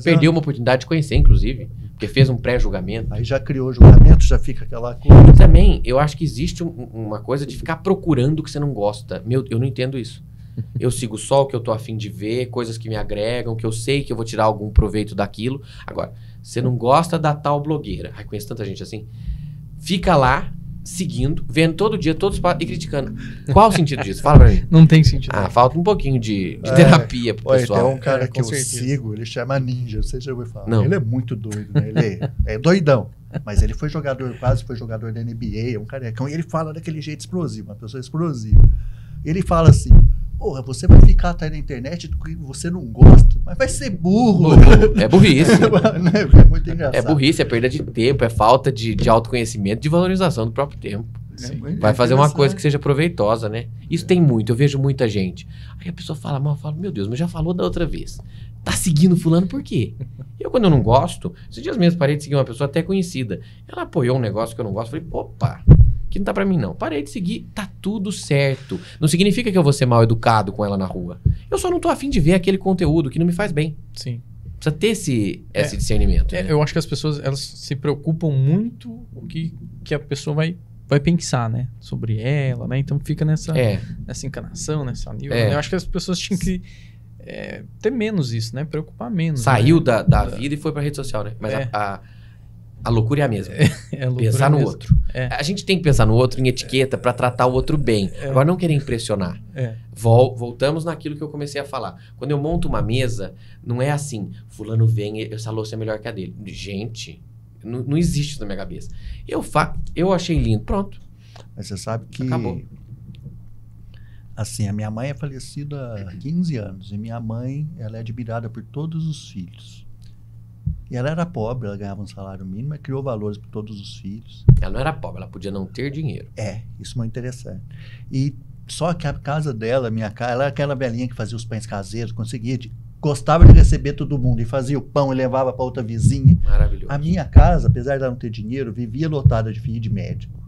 Speaker 2: Perdeu uma oportunidade de conhecer, inclusive, porque fez um pré-julgamento.
Speaker 3: Aí já criou julgamento, já fica aquela coisa.
Speaker 2: E também, eu acho que existe uma coisa de ficar procurando o que você não gosta. Eu não entendo isso. Eu sigo só o que eu tô a fim de ver, coisas que me agregam, que eu sei que eu vou tirar algum proveito daquilo. Agora, você não gosta da tal blogueira. Ai, conheço tanta gente assim. Fica lá, seguindo, vendo todo dia, todos e criticando. Qual o sentido disso? Fala pra mim.
Speaker 1: Não tem sentido.
Speaker 2: Falta um pouquinho de terapia pro pessoal.
Speaker 3: Tem um cara que eu
Speaker 1: certeza.
Speaker 3: sigo, ele chama Ninja, não sei se já ouviu falar.
Speaker 2: Não.
Speaker 3: Ele é muito doido, né? Ele é doidão. Mas ele foi jogador, quase foi jogador da NBA, é um carecão. E ele fala daquele jeito explosivo, uma pessoa explosiva. Ele fala assim: porra, você vai ficar atrás da internet do que você não gosta, mas vai ser burro.
Speaker 2: É burrice.
Speaker 3: É muito engraçado.
Speaker 2: É burrice, é perda de tempo, é falta de autoconhecimento, de valorização do próprio tempo. Vai fazer uma coisa que seja proveitosa, né? Isso tem muito, eu vejo muita gente. Aí a pessoa fala mal, eu falo, meu Deus, mas já falou da outra vez. Tá seguindo fulano por quê? Quando eu não gosto, esses dias mesmo parei de seguir uma pessoa até conhecida. Ela apoiou um negócio que eu não gosto, falei, opa, que não tá pra mim não. Parei de seguir, tá tudo certo. Não significa que eu vou ser mal educado com ela na rua. Eu só não tô afim de ver aquele conteúdo que não me faz bem.
Speaker 1: Sim.
Speaker 2: Precisa ter esse discernimento. Né?
Speaker 1: Eu acho que as pessoas, elas se preocupam muito o que a pessoa vai pensar, né? Sobre ela, né? Então fica nessa encanação, nessa nível. Eu acho que as pessoas tinham que ter menos isso, né? Preocupar menos.
Speaker 2: Saiu da vida e foi pra rede social, né? Mas a loucura é a mesma. Pensar no outro. A gente tem que pensar no outro em etiqueta pra tratar o outro bem. Agora, não querer impressionar. Voltamos naquilo que eu comecei a falar. Quando eu monto uma mesa, não é assim, fulano vem, essa louça é melhor que a dele. Gente, não existe isso na minha cabeça. Eu achei lindo, pronto.
Speaker 3: Mas você sabe que...
Speaker 2: Acabou.
Speaker 3: Assim, a minha mãe é falecida há 15 anos. E minha mãe, ela é admirada por todos os filhos. E ela era pobre, ela ganhava um salário mínimo, mas criou valores para todos os filhos.
Speaker 2: Ela não era pobre, ela podia não ter dinheiro.
Speaker 3: Isso é muito interessante. E só que a casa dela, ela era aquela velhinha que fazia os pães caseiros, gostava de receber todo mundo e fazia o pão e levava para outra vizinha.
Speaker 2: Maravilhoso.
Speaker 3: A minha casa, apesar de ela não ter dinheiro, vivia lotada de filho de médico,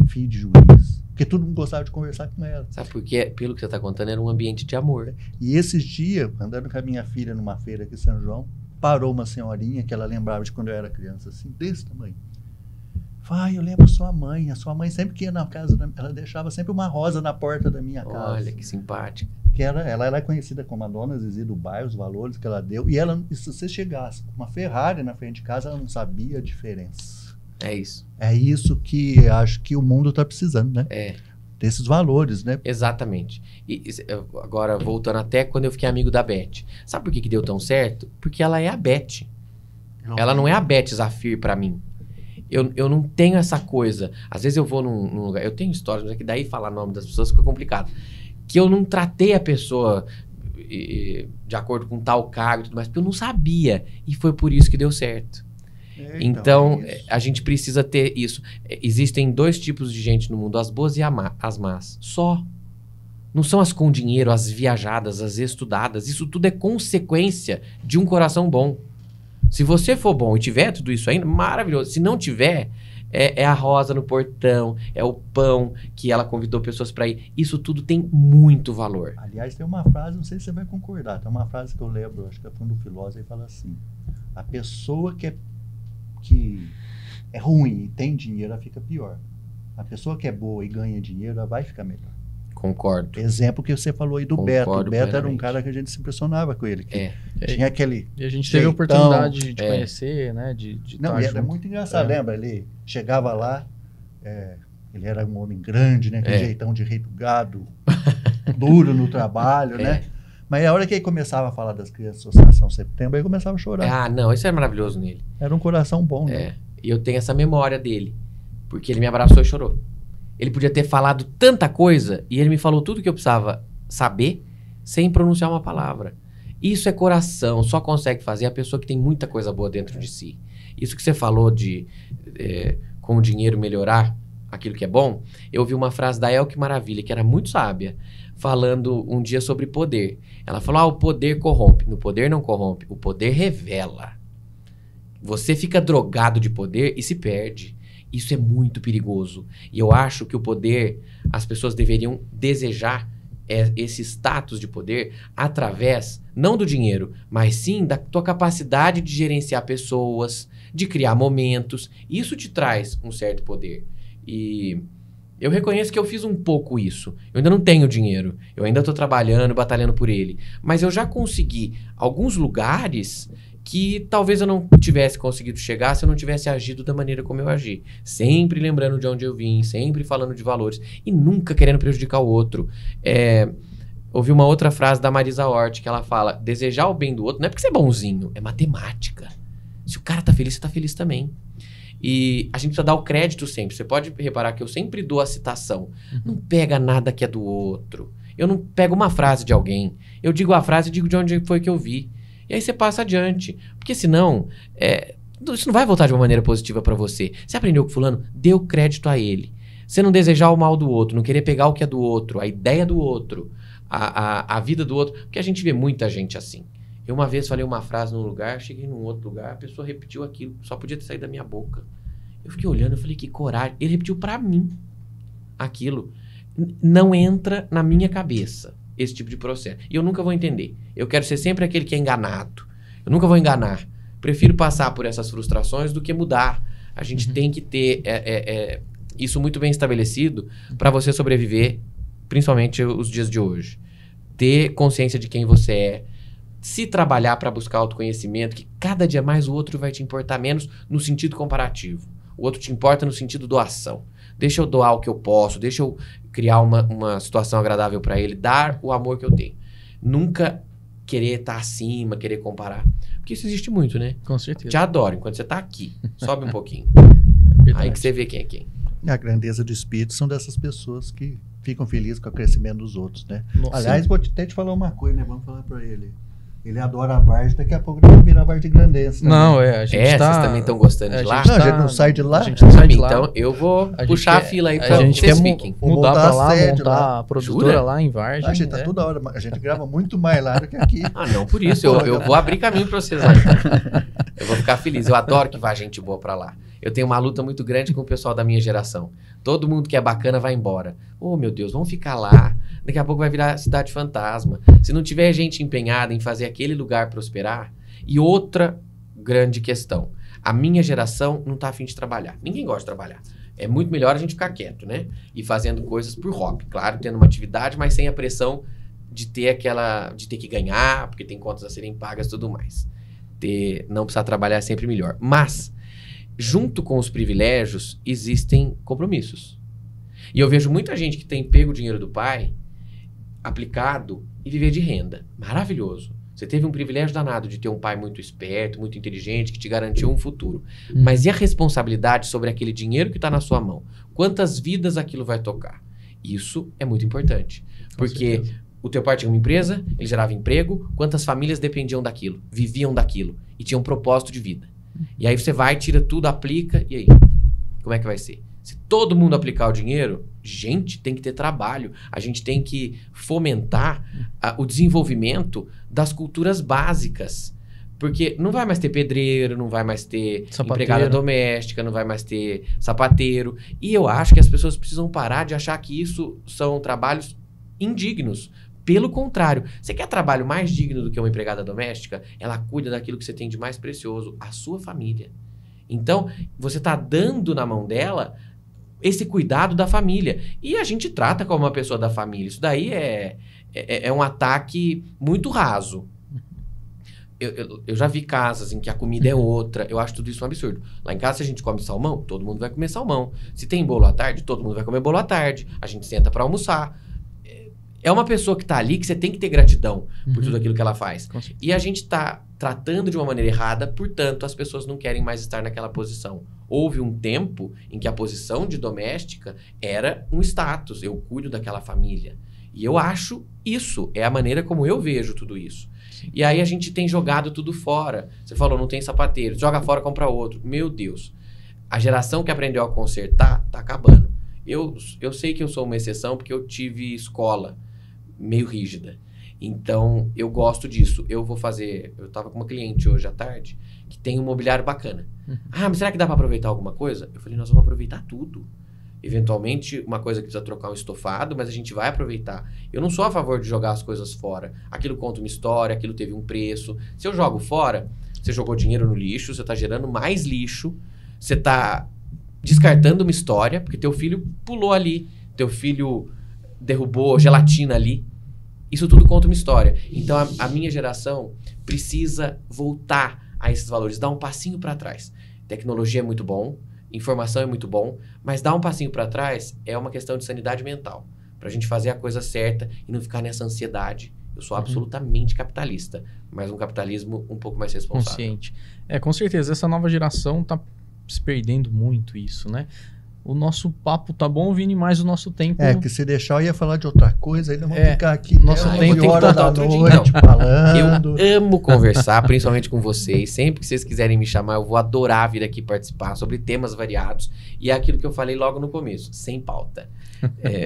Speaker 3: filho de juiz, porque todo mundo gostava de conversar com ela.
Speaker 2: Sabe por quê? Pelo que você está contando, era um ambiente de amor.
Speaker 3: E esses dias, andando com a minha filha numa feira aqui em São João, parou uma senhorinha que ela lembrava de quando eu era criança, assim, desse tamanho. Eu lembro sua mãe. A sua mãe sempre que ia na casa, ela deixava sempre uma rosa na porta da minha casa.
Speaker 2: Olha, que simpática.
Speaker 3: Ela era conhecida como a dona Zizi do bairro, os valores que ela deu. E se você chegasse com uma Ferrari na frente de casa, ela não sabia a diferença.
Speaker 2: É isso.
Speaker 3: É isso que acho que o mundo está precisando, né? Desses valores, né?
Speaker 2: Exatamente. E agora, voltando até quando eu fiquei amigo da Beth. Sabe por que deu tão certo? Porque ela é a Beth. Ela não é a Beth Zafir pra mim. Eu não tenho essa coisa. Às vezes eu vou num lugar... Eu tenho histórias, mas é que daí falar o nome das pessoas fica complicado. Que eu não tratei a pessoa de acordo com tal cargo e tudo mais, porque eu não sabia. E foi por isso que deu certo. Então, a gente precisa ter isso. Existem dois tipos de gente no mundo, as boas e as más. Só. Não são as com dinheiro, as viajadas, as estudadas. Isso tudo é consequência de um coração bom. Se você for bom e tiver tudo isso ainda, maravilhoso. Se não tiver, é a rosa no portão, é o pão que ela convidou pessoas para ir. Isso tudo tem muito valor.
Speaker 3: Aliás, tem uma frase, não sei se você vai concordar, tem uma frase que eu lembro, acho que é do filósofo, ele fala assim: a pessoa que é ruim e tem dinheiro, ela fica pior. A pessoa que é boa e ganha dinheiro, ela vai ficar melhor.
Speaker 2: Concordo.
Speaker 3: Exemplo que você falou aí do Beto. O Beto
Speaker 2: plenamente.
Speaker 3: Era um cara que a gente se impressionava com ele. Tinha aquele
Speaker 1: E a gente
Speaker 3: jeitão,
Speaker 1: teve a oportunidade de conhecer, né? De
Speaker 3: não, e era muito engraçado, lembra? Ele chegava lá, ele era um homem grande, né? Aquele jeitão de rei do gado, duro no trabalho, né? Mas a hora que ele começava a falar das crianças da Associação Setembro, ele começava a chorar.
Speaker 2: Não, isso é maravilhoso nele.
Speaker 3: Era um coração bom, né?
Speaker 2: E eu tenho essa memória dele. Porque ele me abraçou e chorou. Ele podia ter falado tanta coisa e ele me falou tudo que eu precisava saber sem pronunciar uma palavra. Isso é coração, só consegue fazer a pessoa que tem muita coisa boa dentro de si. Isso que você falou de com o dinheiro melhorar aquilo que é bom, eu ouvi uma frase da Elke Maravilha, que era muito sábia, falando um dia sobre poder. Ela falou, o poder corrompe. No poder não corrompe, o poder revela. Você fica drogado de poder e se perde. Isso é muito perigoso. E eu acho que o poder, as pessoas deveriam desejar esse status de poder através, não do dinheiro, mas sim da tua capacidade de gerenciar pessoas, de criar momentos. Isso te traz um certo poder. E eu reconheço que eu fiz um pouco isso. Eu ainda não tenho dinheiro. Eu ainda estou trabalhando, batalhando por ele. Mas eu já consegui alguns lugares que talvez eu não tivesse conseguido chegar se eu não tivesse agido da maneira como eu agi. Sempre lembrando de onde eu vim, sempre falando de valores e nunca querendo prejudicar o outro. Ouvi uma outra frase da Marisa Hort que ela fala, desejar o bem do outro não é porque você é bonzinho, é matemática. Se o cara tá feliz, você tá feliz também. E a gente precisa dar o crédito sempre. Você pode reparar que eu sempre dou a citação. Não pega nada que é do outro. Eu não pego uma frase de alguém. Eu digo a frase e digo de onde foi que eu vi. E aí você passa adiante. Porque senão, isso não vai voltar de uma maneira positiva pra você. Você aprendeu com fulano? Dê o crédito a ele. Você não desejar o mal do outro, não querer pegar o que é do outro, a ideia do outro, a vida do outro. Porque a gente vê muita gente assim. Eu uma vez falei uma frase num lugar, cheguei num outro lugar, a pessoa repetiu aquilo, só podia ter saído da minha boca. Eu fiquei olhando, eu falei, que coragem. Ele repetiu pra mim aquilo. Não entra na minha cabeça esse tipo de processo. E eu nunca vou entender. Eu quero ser sempre aquele que é enganado. Eu nunca vou enganar. Prefiro passar por essas frustrações do que mudar. A gente tem que ter isso muito bem estabelecido para você sobreviver, principalmente os dias de hoje. Ter consciência de quem você é. Se trabalhar para buscar autoconhecimento, que cada dia mais o outro vai te importar menos no sentido comparativo. O outro te importa no sentido doação. Deixa eu doar o que eu posso, deixa eu criar uma situação agradável para ele, dar o amor que eu tenho. Nunca querer estar acima, querer comparar. Porque isso existe muito, né?
Speaker 1: Com certeza.
Speaker 2: Te adoro enquanto você tá aqui. Sobe um pouquinho. Aí que você vê quem é quem.
Speaker 3: A grandeza do espírito são dessas pessoas que ficam felizes com o crescimento dos outros, né?
Speaker 1: Nossa.
Speaker 3: Aliás, vou até te falar uma coisa, né? Vamos falar para ele. Ele adora a Vargem, daqui a pouco ele vai virar Vargem Grandense.
Speaker 1: Não, a gente
Speaker 2: vocês também estão gostando de lá?
Speaker 3: Não, a gente não sai de lá.
Speaker 1: A gente não sai de lá.
Speaker 2: Então eu vou puxar a fila aí para
Speaker 1: a gente
Speaker 2: vocês
Speaker 1: quer
Speaker 2: fiquem.
Speaker 1: mudar para lá,
Speaker 3: sede
Speaker 1: montar
Speaker 3: lá.
Speaker 1: a produtora
Speaker 2: Jura?
Speaker 1: lá em Vargem.
Speaker 3: A gente tá toda hora, a gente grava muito mais lá do que aqui.
Speaker 2: Ah, não, por isso. Eu vou abrir caminho para vocês lá. Então. Eu vou ficar feliz. Eu adoro que vá gente boa para lá. Eu tenho uma luta muito grande com o pessoal da minha geração. Todo mundo que é bacana vai embora. Oh, meu Deus, vamos ficar lá. Daqui a pouco vai virar cidade fantasma. Se não tiver gente empenhada em fazer aquele lugar prosperar... E outra grande questão. A minha geração não tá afim de trabalhar. Ninguém gosta de trabalhar. É muito melhor a gente ficar quieto, né? E fazendo coisas por hobby. Claro, tendo uma atividade, mas sem a pressão de ter que ganhar, porque tem contas a serem pagas e tudo mais. Não precisar trabalhar é sempre melhor. Mas, junto com os privilégios, existem compromissos. E eu vejo muita gente que tem pego o dinheiro do pai, aplicado e viver de renda. Maravilhoso. Você teve um privilégio danado de ter um pai muito esperto, muito inteligente, que te garantiu um futuro. Mas e a responsabilidade sobre aquele dinheiro que está na sua mão? Quantas vidas aquilo vai tocar? Isso é muito importante. Porque o teu pai tinha uma empresa, ele gerava emprego, quantas famílias dependiam daquilo, viviam daquilo e tinham um propósito de vida. E aí você vai, tira tudo, aplica, e aí? Como é que vai ser? Se todo mundo aplicar o dinheiro, gente, tem que ter trabalho. A gente tem que fomentar o desenvolvimento das culturas básicas. Porque não vai mais ter pedreiro, não vai mais ter empregada doméstica, não vai mais ter sapateiro. E eu acho que as pessoas precisam parar de achar que isso são trabalhos indignos. Pelo contrário, você quer trabalho mais digno do que uma empregada doméstica? Ela cuida daquilo que você tem de mais precioso, a sua família. Então, você está dando na mão dela esse cuidado da família. E a gente trata como uma pessoa da família. Isso daí é um ataque muito raso. Eu já vi casas em que a comida é outra. Eu acho tudo isso um absurdo. Lá em casa, se a gente come salmão, todo mundo vai comer salmão. Se tem bolo à tarde, todo mundo vai comer bolo à tarde. A gente senta para almoçar. É uma pessoa que está ali que você tem que ter gratidão por tudo aquilo que ela faz. E a gente está tratando de uma maneira errada, portanto, as pessoas não querem mais estar naquela posição. Houve um tempo em que a posição de doméstica era um status. Eu cuido daquela família. E eu acho isso. É a maneira como eu vejo tudo isso. Sim. E aí a gente tem jogado tudo fora. Você falou, não tem sapateiro. Joga fora, compra outro. Meu Deus. A geração que aprendeu a consertar está acabando. Eu sei que eu sou uma exceção porque eu tive escola meio rígida. Então, eu gosto disso. Eu tava com uma cliente hoje à tarde que tem um mobiliário bacana. Ah, mas será que dá para aproveitar alguma coisa? Eu falei, nós vamos aproveitar tudo. Eventualmente, uma coisa que precisa trocar um estofado, mas a gente vai aproveitar. Eu não sou a favor de jogar as coisas fora. Aquilo conta uma história, aquilo teve um preço. Se eu jogo fora, você jogou dinheiro no lixo, você está gerando mais lixo, você está descartando uma história, porque teu filho pulou ali, teu filho derrubou gelatina ali. Isso tudo conta uma história. Então, a minha geração precisa voltar a esses valores, dar um passinho para trás. Tecnologia é muito bom, informação é muito bom, mas dar um passinho para trás é uma questão de sanidade mental. Para a gente fazer a coisa certa e não ficar nessa ansiedade. Eu sou absolutamente capitalista, mas um capitalismo um pouco mais responsável.
Speaker 1: Consciente. Com certeza, essa nova geração tá se perdendo muito isso, né? O nosso papo tá bom, Vini, mas o nosso tempo...
Speaker 3: que se deixar eu ia falar de outra coisa, ainda vamos ficar aqui
Speaker 1: nosso tempo tem
Speaker 3: horas da noite falando.
Speaker 2: Eu amo conversar, principalmente com vocês. Sempre que vocês quiserem me chamar, eu vou adorar vir aqui participar sobre temas variados. E é aquilo que eu falei logo no começo, sem pauta.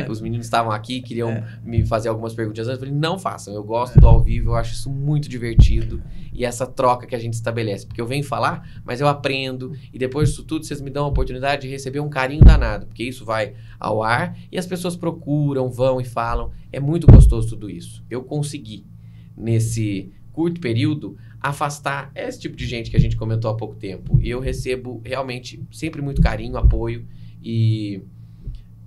Speaker 2: Os meninos estavam aqui, queriam me fazer algumas perguntas. Eu falei, não façam, eu gosto do ao vivo, eu acho isso muito divertido. E essa troca que a gente estabelece. Porque eu venho falar, mas eu aprendo. E depois disso tudo, vocês me dão a oportunidade de receber um carinho danado. Porque isso vai ao ar e as pessoas procuram, vão e falam. É muito gostoso tudo isso. Eu consegui, nesse curto período, afastar esse tipo de gente que a gente comentou há pouco tempo. E eu recebo realmente sempre muito carinho, apoio e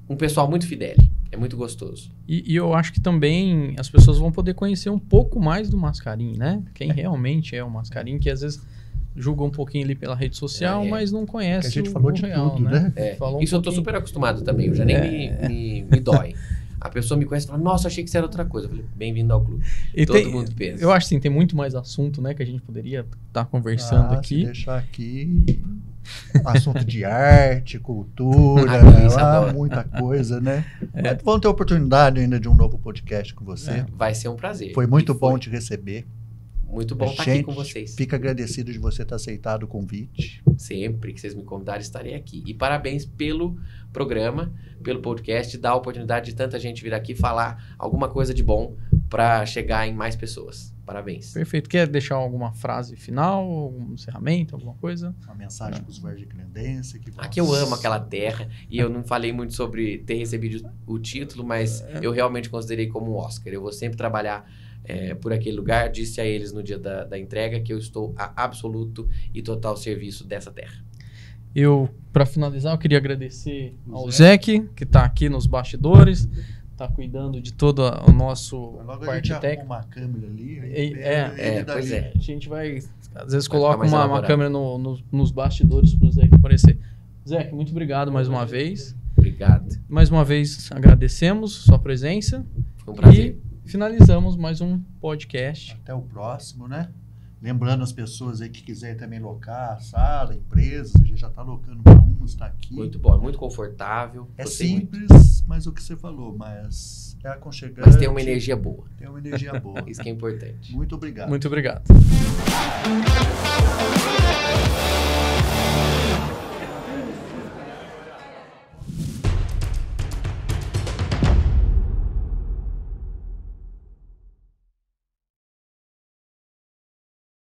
Speaker 2: um pessoal muito fidele. É muito gostoso.
Speaker 1: E eu acho que também as pessoas vão poder conhecer um pouco mais do Mascarim, né? Quem realmente é o Mascarim, que às vezes julga um pouquinho ali pela rede social, mas não conhece
Speaker 3: que a gente falou de
Speaker 1: real,
Speaker 3: tudo, né?
Speaker 2: Isso eu tô super acostumado também, eu já nem me dói. A pessoa me conhece e fala, nossa, achei que isso era outra coisa. Eu falei, bem-vindo ao clube.
Speaker 1: E
Speaker 2: todo mundo pensa.
Speaker 1: Eu acho que tem muito mais assunto, né, que a gente poderia estar conversando aqui.
Speaker 3: Se deixar aqui... assunto de arte, cultura, muita coisa, né? Mas vamos ter oportunidade ainda de um novo podcast com você.
Speaker 2: Vai ser um prazer.
Speaker 3: Foi muito bom te receber.
Speaker 2: Muito bom estar aqui com vocês.
Speaker 3: Fica agradecido de você ter aceitado o convite.
Speaker 2: Sempre que vocês me convidarem, estarei aqui. E parabéns pelo programa, pelo podcast, dar a oportunidade de tanta gente vir aqui falar alguma coisa de bom para chegar em mais pessoas. Parabéns.
Speaker 1: Perfeito. Quer deixar alguma frase final, algum encerramento, alguma coisa?
Speaker 3: Uma mensagem para os vergicrendenses.
Speaker 2: Aqui eu amo aquela terra e eu não falei muito sobre ter recebido o título, mas eu realmente considerei como um Oscar. Eu vou sempre trabalhar por aquele lugar. Disse a eles no dia da entrega que eu estou a absoluto e total serviço dessa terra.
Speaker 1: Para finalizar, eu queria agradecer ao Zeke, que está aqui nos bastidores, está cuidando de todo o nosso parte técnica.
Speaker 3: Uma câmera ali.
Speaker 2: Pois é.
Speaker 1: A gente vai, às vezes, coloca uma câmera nos bastidores para o Zeke aparecer. Zeke, muito obrigado mais uma vez.
Speaker 2: Obrigado.
Speaker 1: Mais uma vez, agradecemos sua presença.
Speaker 2: Foi um prazer.
Speaker 1: E finalizamos mais um podcast.
Speaker 3: Até o próximo, né? Lembrando as pessoas aí que quiserem também locar sala, empresas, a gente já está locando para uns, está aqui.
Speaker 2: Muito bom, é muito confortável.
Speaker 3: É simples, mas o que você falou, mas é aconchegante.
Speaker 2: Mas tem uma energia boa.
Speaker 3: Tem uma energia boa.
Speaker 2: Isso que é importante.
Speaker 3: Muito obrigado.
Speaker 1: Muito obrigado.